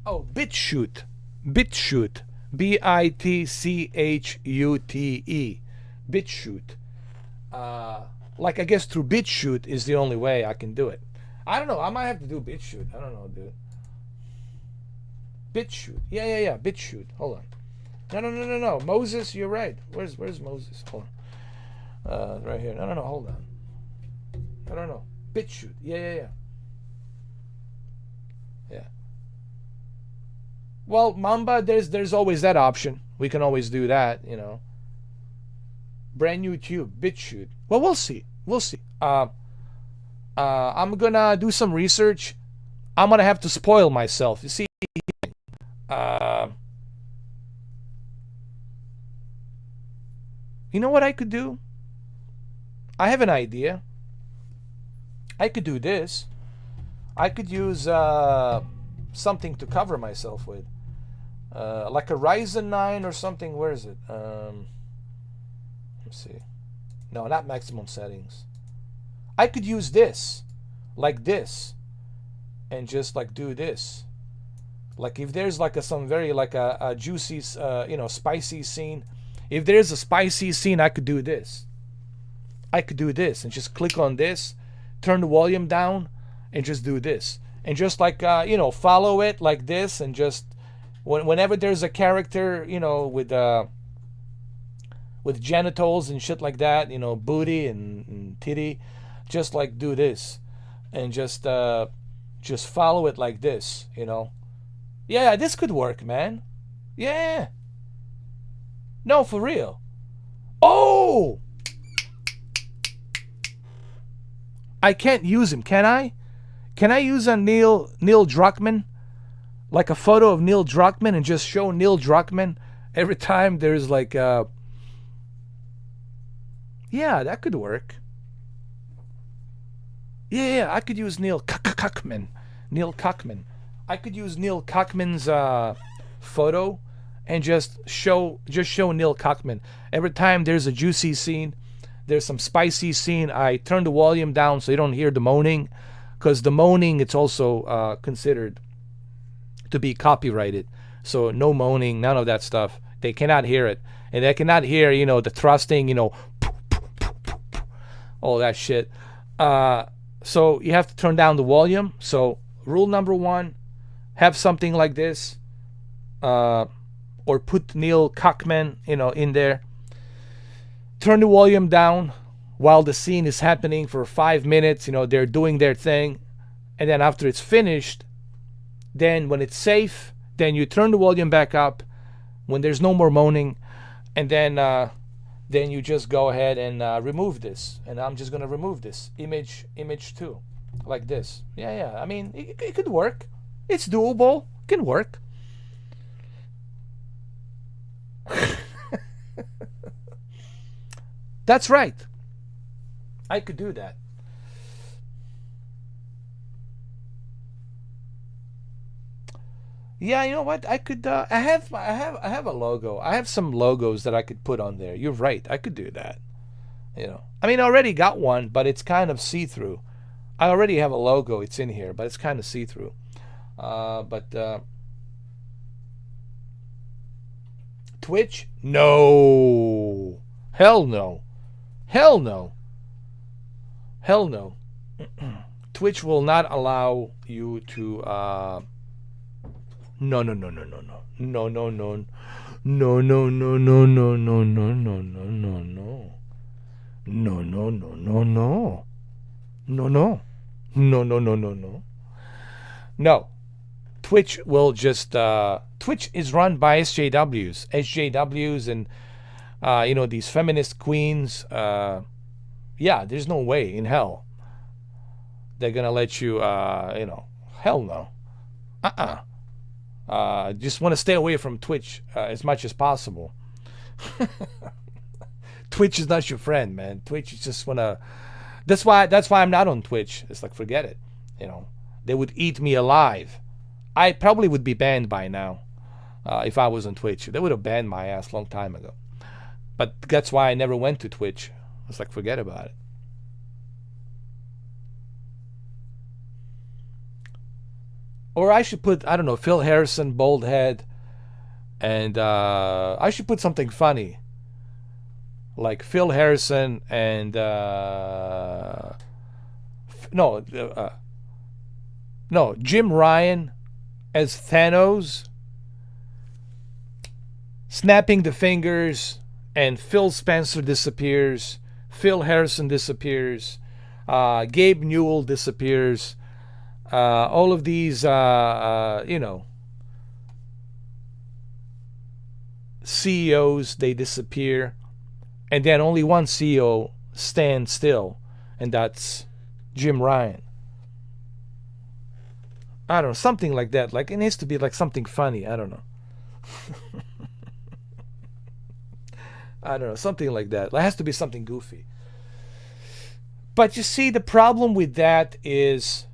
Oh, BitChute. BitChute. BitChute. BitChute. Like, I guess through BitChute is the only way I can do it. I don't know. I might have to do BitChute. I don't know, dude. BitChute. Yeah. BitChute. Hold on. No. Moses, you're right. Where's Moses? Hold on. Right here. No. Hold on. No. BitChute. Yeah. Well, Mamba, there's always that option. We can always do that, you know. Brand new tube, BitChute. Well, we'll see. I'm gonna do some research. I'm gonna have to spoil myself. You see, you know what I could do? I have an idea. I could do this. I could use something to cover myself with. Like a Ryzen 9 or something. Where is it? Let's see. No, not maximum settings. I could use this, like this, and just like do this. Like if there's like some very like a juicy, spicy scene. If there's a spicy scene, I could do this. I could do this and just click on this, turn the volume down, and just do this. And just like, follow it like this, and just whenever there's a character, with genitals and shit like that, booty and titty, just like do this, and just follow it like this, Yeah, this could work, man. Yeah. No, for real. Oh! I can't use him, can I? Can I use a Neil Druckmann? Like a photo of Neil Druckmann and just show Neil Druckmann every time there's like yeah, that could work. Yeah, I could use Neil Cuckman. I could use Neil Cuckman's photo and just show Neil Cuckmann. Every time there's a juicy scene, there's some spicy scene, I turn the volume down so you don't hear the moaning. Because the moaning, it's also considered to be copyrighted. So no moaning, none of that stuff. They cannot hear it. And they cannot hear, the thrusting, all that shit. So you have to turn down the volume. So rule number 1, have something like this. Or put Neil Cuckman, in there. Turn the volume down while the scene is happening for 5 minutes. They're doing their thing. And then after it's finished, then when it's safe, then you turn the volume back up when there's no more moaning. And then you just go ahead and remove this. And I'm just going to remove this image 2 like this. Yeah. I mean, it could work. It's doable. It can work. That's right. I could do that. Yeah, you know what? I could. I have a logo. I have some logos that I could put on there. You're right. I could do that. I mean, I already got one, but it's kind of see-through. I already have a logo. It's in here, but it's kind of see-through. Twitch? No. Hell no. Hell no. Hell no. Twitch will not allow you to no. No. No. Twitch will just Twitch is run by SJWs and these feminist queens. Yeah, there's no way in hell they're gonna let you hell no. Just want to stay away from Twitch as much as possible. Twitch is not your friend, man. Twitch is just wanna. That's why I'm not on Twitch. It's like, forget it. You know, they would eat me alive. I probably would be banned by now if I was on Twitch. They would have banned my ass a long time ago. But that's why I never went to Twitch. It's like, forget about it. Or I should put, I don't know, Phil Harrison, bald head, and I should put something funny. Like Phil Harrison and no, Jim Ryan as Thanos, snapping the fingers, and Phil Spencer disappears, Phil Harrison disappears, Gabe Newell disappears, all of these, you know, CEOs, they disappear, and then only one CEO stands still, and that's Jim Ryan. I don't know, something like that. Like, it needs to be like something funny. I don't know. I don't know, something like that. It has to be something goofy. But you see, the problem with that is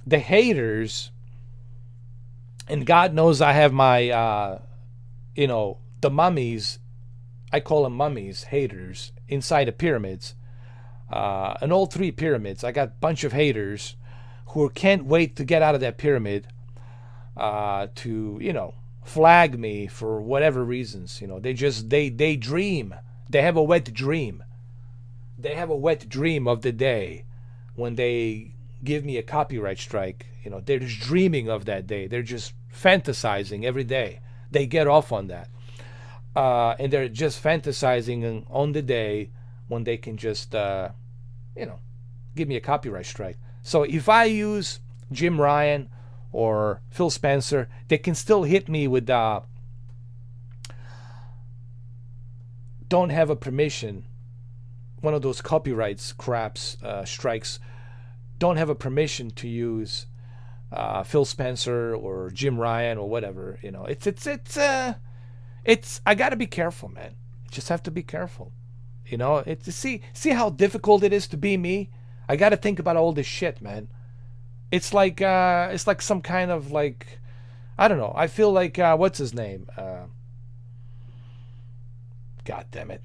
the haters, and God knows I have my, you know, the mummies, I call them mummies, haters, inside the pyramids. And all three pyramids, I got a bunch of haters who can't wait to get out of that pyramid to, you know, flag me for whatever reasons. You know, they just, they dream. They have a wet dream. They have a wet dream of the day when they give me a copyright strike. You know, they're just dreaming of that day. They're just fantasizing every day. They get off on that. And they're just fantasizing on the day when they can just, you know, give me a copyright strike. So if I use Jim Ryan or Phil Spencer, they can still hit me with don't have a permission, one of those copyrights craps, strikes, don't have a permission to use Phil Spencer or Jim Ryan or whatever. You know, it's I gotta be careful, man. Just have to be careful. You know, see how difficult it is to be me. I gotta think about all this shit, man. It's like some kind of like, I don't know. I feel like what's his name? God damn it.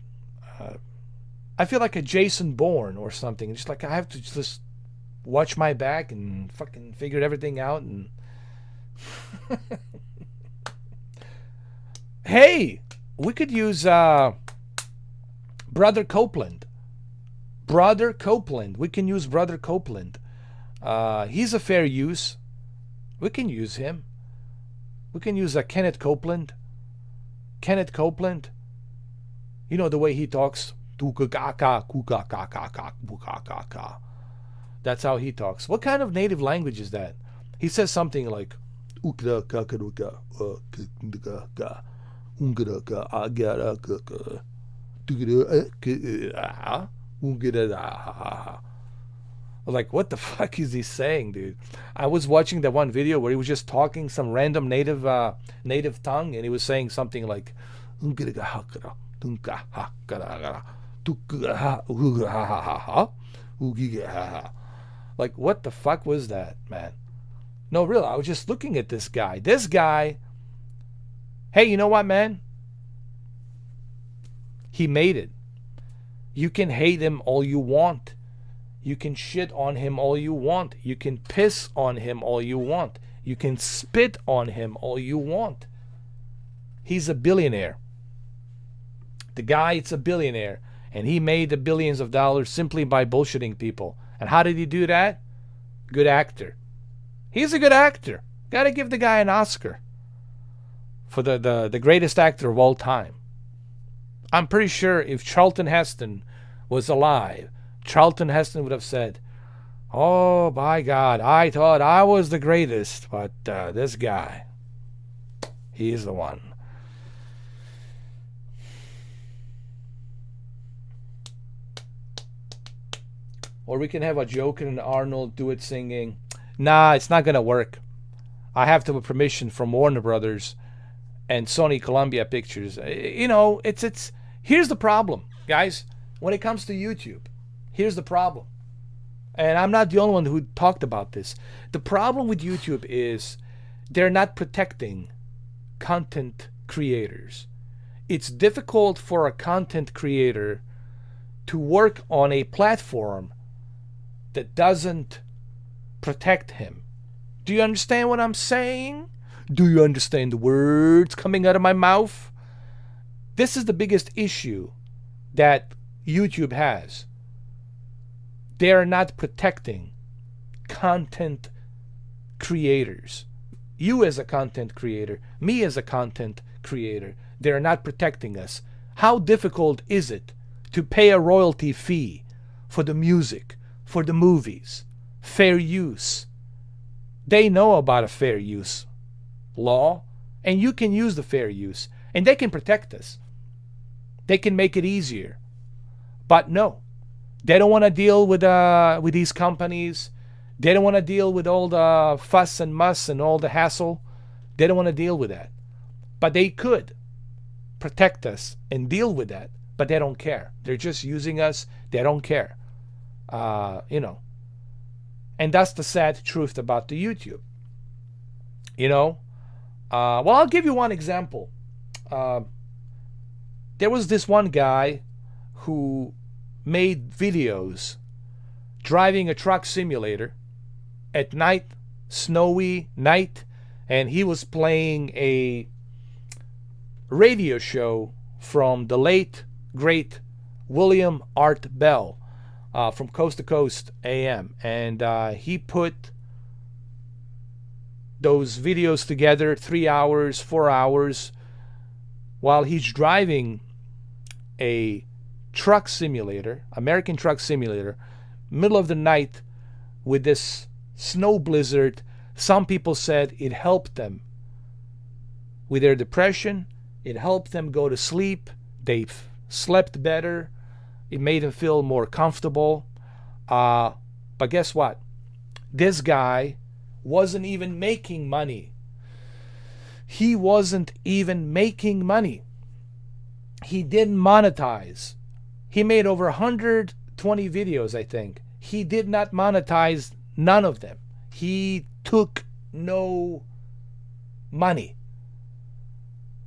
I feel like a Jason Bourne or something. Just like I have to just watch my back and fucking figure everything out. And hey, we could use Brother Copeland. Brother Copeland. We can use Brother Copeland. He's a fair use. We can use him. We can use Kenneth Copeland. Kenneth Copeland. You know the way he talks. That's how he talks. What kind of native language is that? He says something like like, what the fuck is he saying, dude? I was watching that one video where he was just talking some random native tongue, and he was saying something like like, what the fuck was that, man? No, really, I was just looking at this guy. This guy, hey, you know what, man? He made it. You can hate him all you want. You can shit on him all you want. You can piss on him all you want. You can spit on him all you want. He's a billionaire. The guy, it's a billionaire. And he made the billions of dollars simply by bullshitting people. And how did he do that? Good actor. He's a good actor. Gotta give the guy an Oscar for the greatest actor of all time. I'm pretty sure if Charlton Heston was alive, Charlton Heston would have said, oh my God, I thought I was the greatest, but this guy, he's the one. Or we can have a Joker and Arnold do it singing. Nah, it's not gonna work. I have to have permission from Warner Brothers and Sony Columbia Pictures. You know, it's here's the problem, guys. when it comes to YouTube, here's the problem. And I'm not the only one who talked about this. The problem with YouTube is they're not protecting content creators. It's difficult for a content creator to work on a platform that doesn't protect him. Do you understand what I'm saying? Do you understand the words coming out of my mouth? This is the biggest issue that YouTube has. They are not protecting content creators. You as a content creator, me as a content creator, they are not protecting us. How difficult is it to pay a royalty fee for the music, for the movies? Fair use. They know about a fair use law, and you can use the fair use, and they can protect us. They can make it easier. But no, they don't want to deal with these companies. They don't want to deal with all the fuss and muss and all the hassle. They don't want to deal with that. But they could protect us and deal with that, but they don't care. They're just using us. They don't care. You know. And that's the sad truth about the YouTube. You know? Well, I'll give you one example. There was this one guy who made videos driving a truck simulator at night, snowy night, and he was playing a radio show from the late great William Art Bell from Coast to Coast AM, and he put those videos together, 3 hours, 4 hours, while he's driving a truck simulator, American truck simulator, middle of the night with this snow blizzard. Some people said it helped them with their depression. It helped them go to sleep. They slept better. It made them feel more comfortable. But guess what? This guy wasn't even making money. He wasn't even making money. He didn't monetize. He made over 120 videos, I think. He did not monetize none of them. He took no money.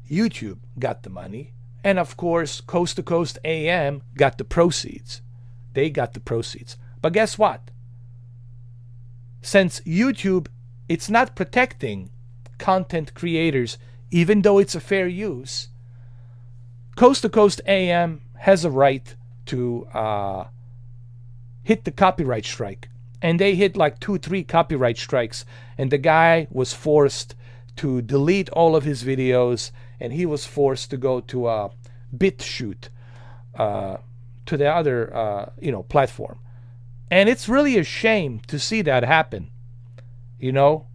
YouTube got the money. And of course, Coast to Coast AM got the proceeds. They got the proceeds. But guess what? Since YouTube, it's not protecting content creators, even though it's a fair use, Coast to Coast AM has a right to hit the copyright strike. And they hit like 2-3 copyright strikes. And the guy was forced to delete all of his videos, and he was forced to go to a BitChute, to the other platform. And it's really a shame to see that happen. You know,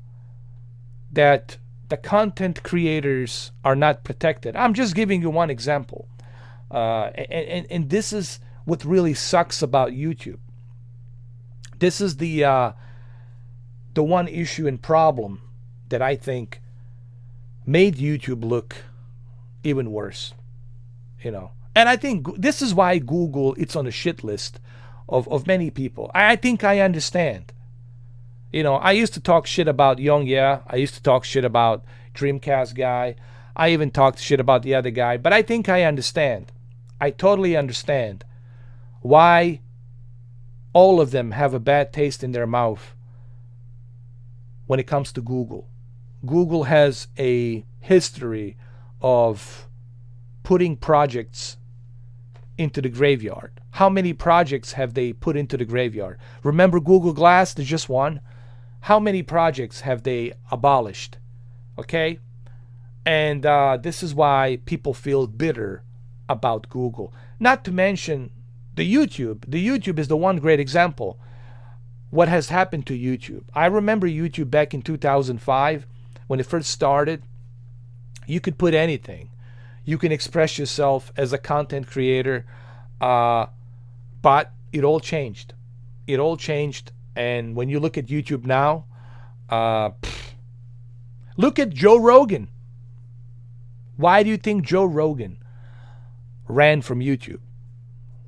that the content creators are not protected. I'm just giving you one example. And this is what really sucks about YouTube. This is the one issue and problem that I think made YouTube look even worse. You know, and I think this is why Google, it's on a shit list of many people. I think I understand. You know, I used to talk shit about Young Yeah. I used to talk shit about Dreamcast guy. I even talked shit about the other guy. But I think I understand. I totally understand why all of them have a bad taste in their mouth when it comes to Google. Google has a history of putting projects into the graveyard. How many projects have they put into the graveyard? Remember Google Glass? There's just one. How many projects have they abolished? Okay? And this is why people feel bitter about Google. Not to mention the YouTube. The YouTube is the one great example. What has happened to YouTube? I remember YouTube back in 2005 when it first started. You could put anything. You can express yourself as a content creator. But it all changed. It all changed. And when you look at YouTube now, look at Joe Rogan. Why do you think Joe Rogan ran from YouTube?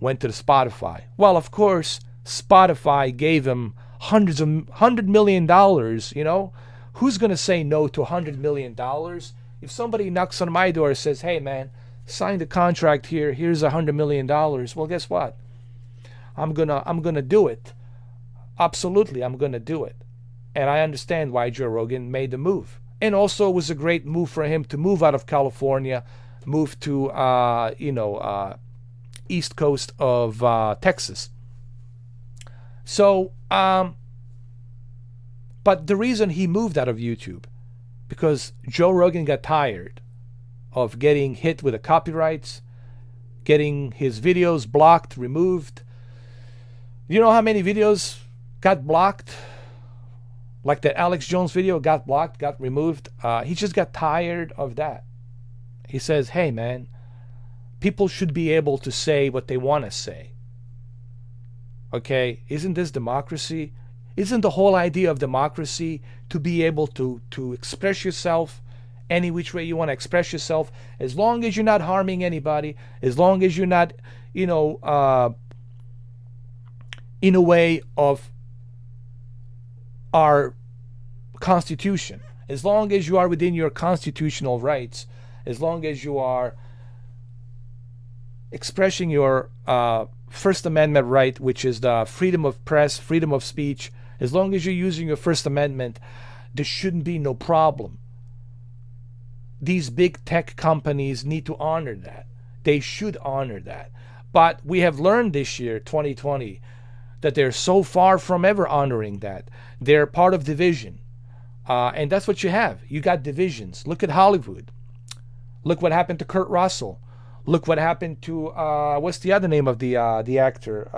went to the Spotify. Well, of course, Spotify gave him $100 million. You know, who's gonna say no to $100 million? If somebody knocks on my door and says, "Hey, man, sign the contract here. Here's $100 million." Well, guess what? I'm gonna do it. Absolutely, I'm gonna do it. And I understand why Joe Rogan made the move. And also, it was a great move for him to move out of California, move to east coast of Texas. So, but the reason he moved out of YouTube, because Joe Rogan got tired of getting hit with the copyrights, getting his videos blocked, removed. You know how many videos got blocked? Like that Alex Jones video got blocked, got removed. He just got tired of that. He says, "Hey, man, people should be able to say what they want to say. Okay? Isn't this democracy? Isn't the whole idea of democracy to be able to express yourself any which way you want to express yourself, as long as you're not harming anybody, as long as you're not, in a way of our Constitution, as long as you are within your constitutional rights, as long as you are expressing your First Amendment right, which is the freedom of press, freedom of speech, as long as you're using your First Amendment, there shouldn't be no problem. These big tech companies need to honor that. They should honor that. But we have learned this year, 2020, that they're so far from ever honoring that. They're part of division. And that's what you have. You got divisions. Look at Hollywood. Look what happened to Kurt Russell. Look what happened to, what's the other name of the actor?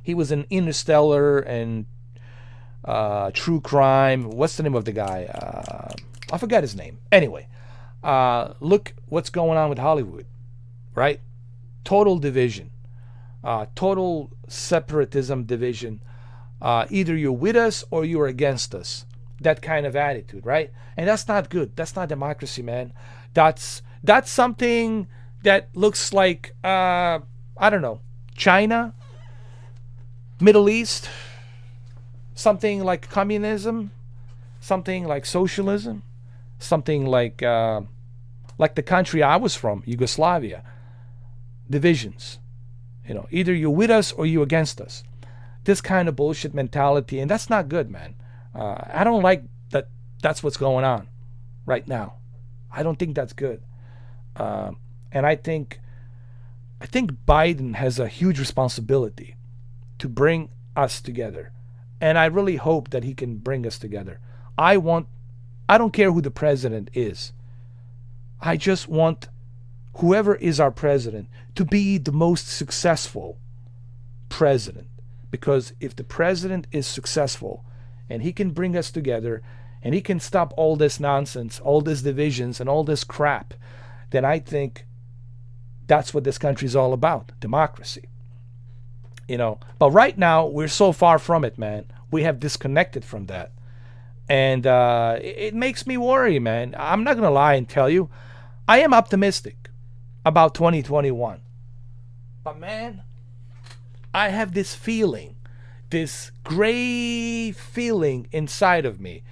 He was in Interstellar and True Crime. What's the name of the guy? I forgot his name. Anyway, look what's going on with Hollywood, right? Total division. Total separatism division. Either you're with us or you're against us. That kind of attitude, right? And that's not good. That's not democracy, man. That's something that looks like, I don't know, China, Middle East, something like communism, something like socialism, something like the country I was from, Yugoslavia. Divisions. Either you're with us or you're against us. This kind of bullshit mentality, and that's not good, man. I don't like that. That's what's going on right now. I don't think that's good. And I think Biden has a huge responsibility to bring us together. And I really hope that he can bring us together. I don't care who the president is. I just want whoever is our president to be the most successful president. Because if the president is successful and he can bring us together and he can stop all this nonsense, all these divisions and all this crap, then I think that's what this country is all about, democracy. But right now we're so far from it, man. We have disconnected from that. And it makes me worry, man. I'm not going to lie and tell you, I am optimistic about 2021. But man, I have this feeling, this gray feeling inside of me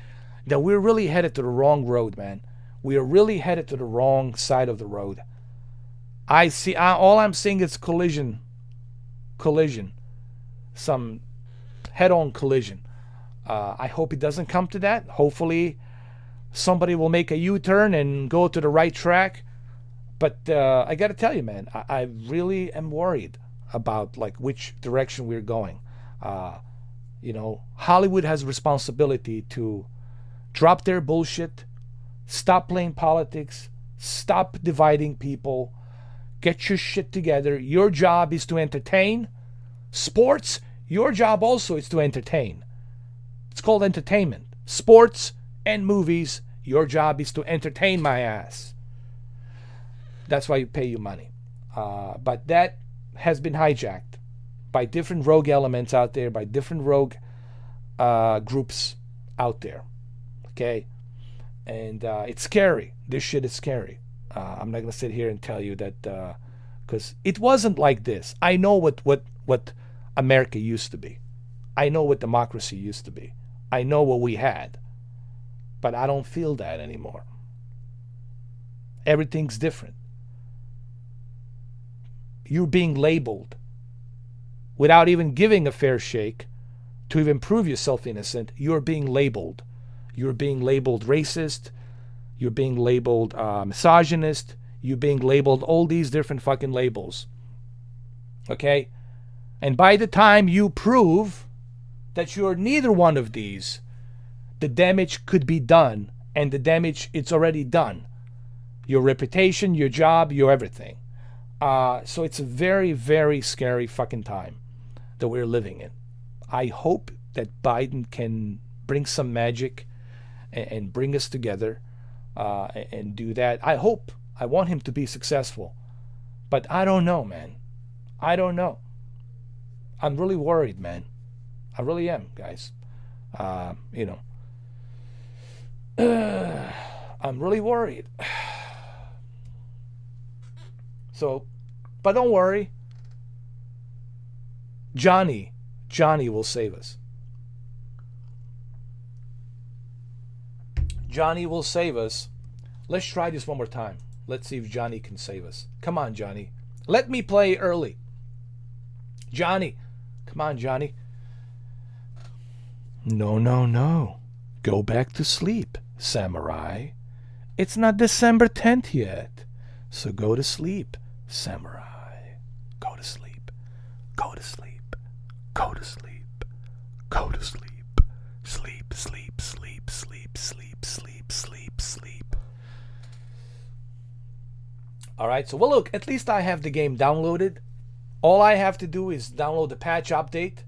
that we're really headed to the wrong road, man. We are really headed to the wrong side of the road. I see, all I'm seeing is collision, some head-on collision. I hope it doesn't come to that. Hopefully somebody will make a U-turn and go to the right track. But I got to tell you, man, I really am worried about which direction we're going. Hollywood has a responsibility to drop their bullshit, stop playing politics, stop dividing people, get your shit together. Your job is to entertain. Sports, your job also is to entertain. It's called entertainment. Sports and movies, your job is to entertain my ass. That's why you pay your money. But that has been hijacked by different rogue elements out there, by different rogue groups out there. Okay? And it's scary. This shit is scary. I'm not going to sit here and tell you that because it wasn't like this. I know what America used to be. I know what democracy used to be. I know what we had. But I don't feel that anymore. Everything's different. You're being labeled without even giving a fair shake to even prove yourself innocent. You're being labeled. You're being labeled racist. You're being labeled misogynist. You're being labeled all these different fucking labels. Okay? And by the time you prove that you're neither one of these, the damage could be done. And the damage, it's already done. Your reputation, your job, your everything. So it's a very, very scary fucking time that we're living in. I hope that Biden can bring some magic and bring us together and do that. I hope. I want him to be successful. But I don't know, man. I don't know. I'm really worried, man. I really am, guys. You know. I'm really worried. So, but don't worry. Johnny will save us. Johnny will save us. Let's try this one more time. Let's see if Johnny can save us. Come on, Johnny. Let me play early. Johnny. Come on, Johnny. No. Go back to sleep, samurai. It's not December 10th yet. So go to sleep, samurai. Go to sleep. Go to sleep. Go to sleep. Go to sleep. Sleep, sleep, sleep, sleep, sleep, sleep, sleep, sleep. Alright, so well look, at least I have the game downloaded. All I have to do is download the patch update.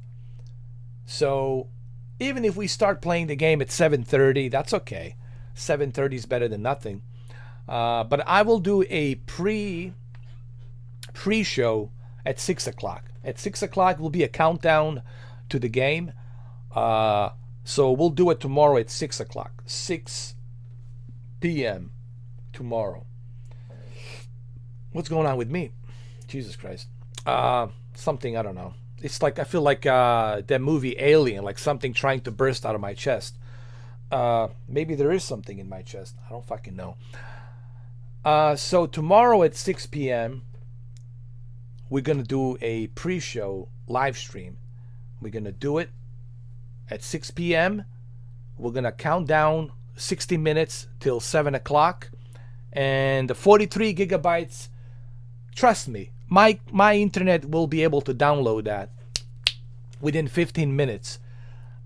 So even if we start playing the game at 7:30, that's okay. 7:30 is better than nothing. But I will do a pre-show at 6 o'clock. At 6 o'clock will be a countdown to the game. So we'll do it tomorrow at 6 o'clock. 6 p.m. tomorrow. What's going on with me? Jesus Christ. Something, I don't know. It's like, I feel like that movie Alien, like something trying to burst out of my chest. Maybe there is something in my chest. I don't fucking know. So tomorrow at 6 p.m., we're going to do a pre-show live stream. We're going to do it at 6 p.m. We're going to count down 60 minutes till 7 o'clock. And the 43 gigabytes, trust me, my internet will be able to download that within 15 minutes.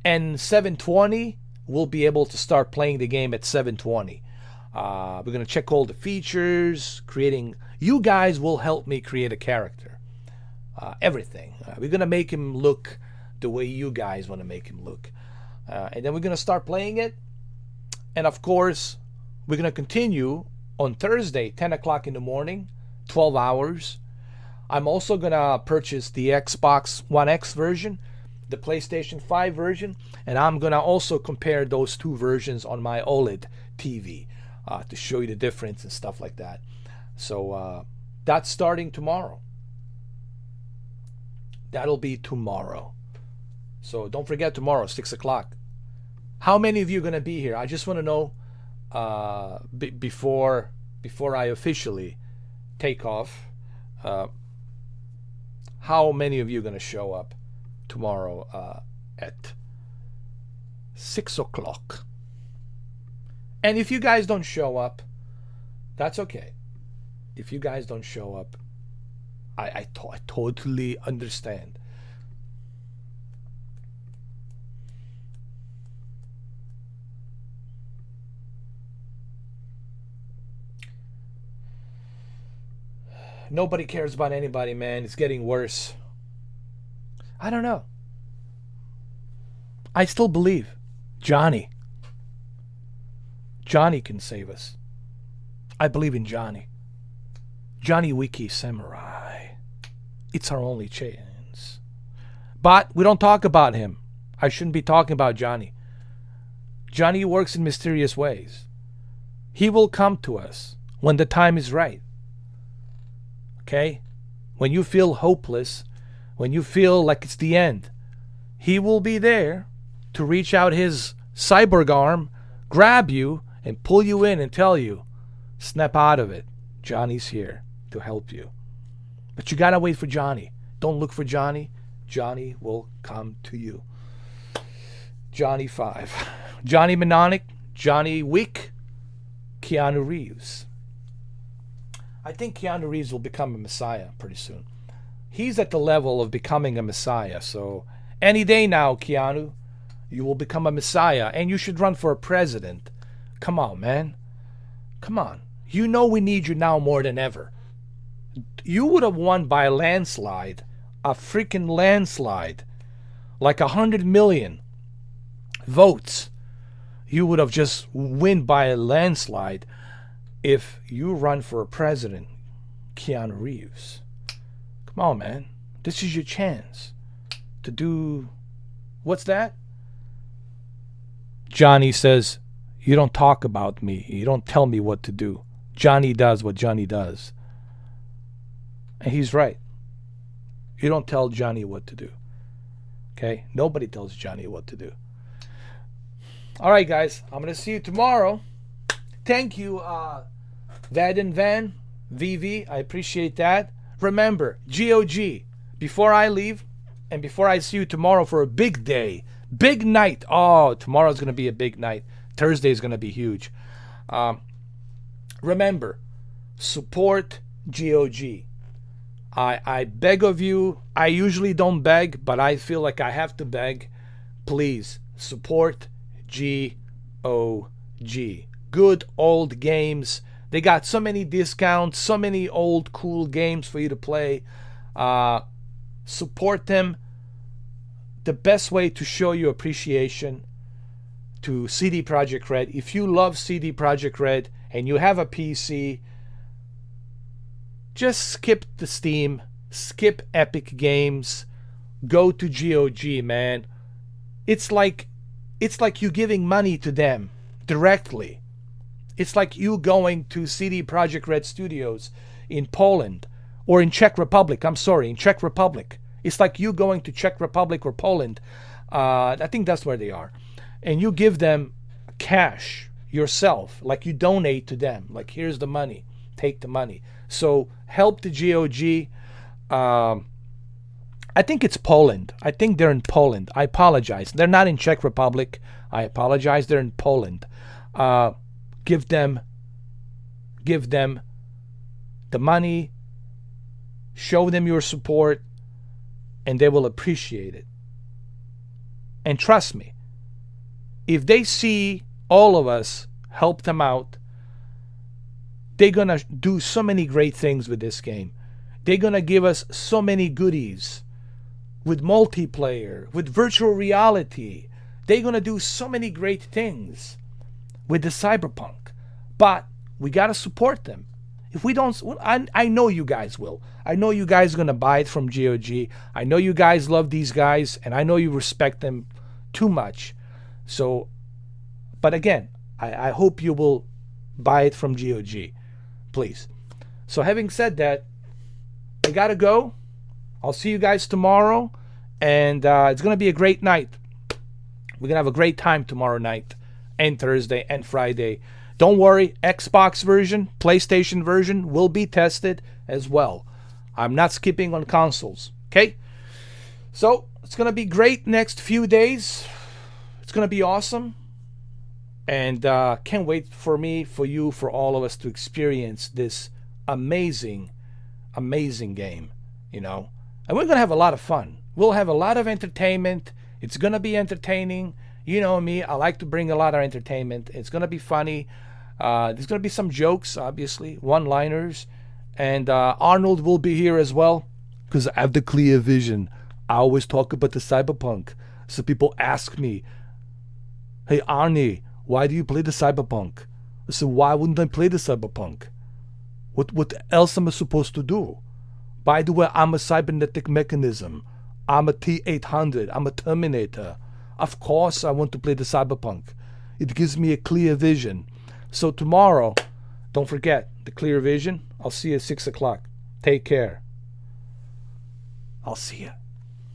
And 720, we'll be able to start playing the game at 720. We're going to check all the features, creating... You guys will help me create a character. Everything. We're going to make him look the way you guys want to make him look. And then we're going to start playing it. And of course, we're going to continue on Thursday, 10 o'clock in the morning, 12 hours. I'm also going to purchase the Xbox One X version, the PlayStation 5 version, and I'm going to also compare those two versions on my OLED TV to show you the difference and stuff like that. So that's starting tomorrow. That'll be tomorrow. So don't forget tomorrow, 6 o'clock. How many of you are going to be here? I just want to know before I officially take off, how many of you are going to show up tomorrow at 6 o'clock. And if you guys don't show up, that's okay. If you guys don't show up, I totally understand. Nobody cares about anybody, man. It's getting worse. I don't know. I still believe Johnny can save us. I believe in Johnny. Johnny Wiki Samurai. It's our only chance. But we don't talk about him. I shouldn't be talking about Johnny. Johnny works in mysterious ways. He will come to us when the time is right. Okay? when you feel hopeless, when you feel like it's the end, he will be there to reach out his cyborg arm, grab you, and pull you in and tell you, snap out of it. Johnny's here to help you. But you gotta wait for Johnny. Don't look for Johnny. Johnny will come to you. Johnny 5. Johnny Mnemonic, Johnny Wick, Keanu Reeves. I think Keanu Reeves will become a messiah pretty soon. He's at the level of becoming a messiah. So any day now, Keanu, you will become a messiah. And you should run for a president. Come on, man. Come on. You know we need you now more than ever. You would have won by a landslide. A freaking landslide. Like 100 million votes. You would have just win by a landslide if you run for a president, Keanu Reeves. Come on, man. This is your chance to do... What's that? Johnny says, you don't talk about me. You don't tell me what to do. Johnny does what Johnny does. And he's right. You don't tell Johnny what to do. Okay? Nobody tells Johnny what to do. All right, guys. I'm going to see you tomorrow. Thank you, Vad and Van, VV. I appreciate that. Remember, GOG, before I leave and before I see you tomorrow for a big day, big night. Oh, tomorrow's going to be a big night. Thursday is going to be huge. Remember, support GOG. I beg of you. I usually don't beg, but I feel like I have to beg. Please support GOG. Good old games. They got so many discounts, so many old cool games for you to play. Support them. The best way to show your appreciation to CD Projekt Red. If you love CD Projekt Red and you have a PC, just skip the Steam, skip Epic Games, go to GOG, man. It's like you giving money to them directly. It's like you going to CD Projekt Red Studios in Poland or in Czech Republic. I'm sorry, in Czech Republic. It's like you going to Czech Republic or Poland. I think that's where they are. And you give them cash yourself, like you donate to them. Like, here's the money. Take the money. So help the GOG. I think it's Poland. I think they're in Poland. I apologize. They're not in Czech Republic. I apologize. They're in Poland. Give them the money. Show them your support, and they will appreciate it. And trust me, if they see all of us help them out, they're going to do so many great things with this game. They're going to give us so many goodies with multiplayer, with virtual reality. They're going to do so many great things with the CyberPunk. But we got to support them. If we don't, I know you guys will. I know you guys are going to buy it from GOG. I know you guys love these guys, and I know you respect them too much. So, but again, I hope you will buy it from GOG. Please. So having said that, I got to go. I'll see you guys tomorrow, and it's going to be a great night. We're going to have a great time tomorrow night and Thursday and Friday. Don't worry, Xbox version, PlayStation version will be tested as well. I'm not skipping on consoles, okay? So, it's going to be great next few days. It's going to be awesome. And can't wait for me, for you, for all of us to experience this amazing, amazing game, you know? And we're going to have a lot of fun. We'll have a lot of entertainment. It's going to be entertaining. You know me, I like to bring a lot of entertainment. It's going to be funny. There's going to be some jokes, obviously, one-liners. And Arnold will be here as well, because I have the clear vision. I always talk about the CyberPunk. So people ask me, hey, Arnie, why do you play the CyberPunk? I said, why wouldn't I play the CyberPunk? What else am I supposed to do? By the way, I'm a cybernetic mechanism. I'm a T-800. I'm a Terminator. Of course I want to play the CyberPunk. It gives me a clear vision. So tomorrow, don't forget the clear vision. I'll see you at 6 o'clock. Take care. I'll see you.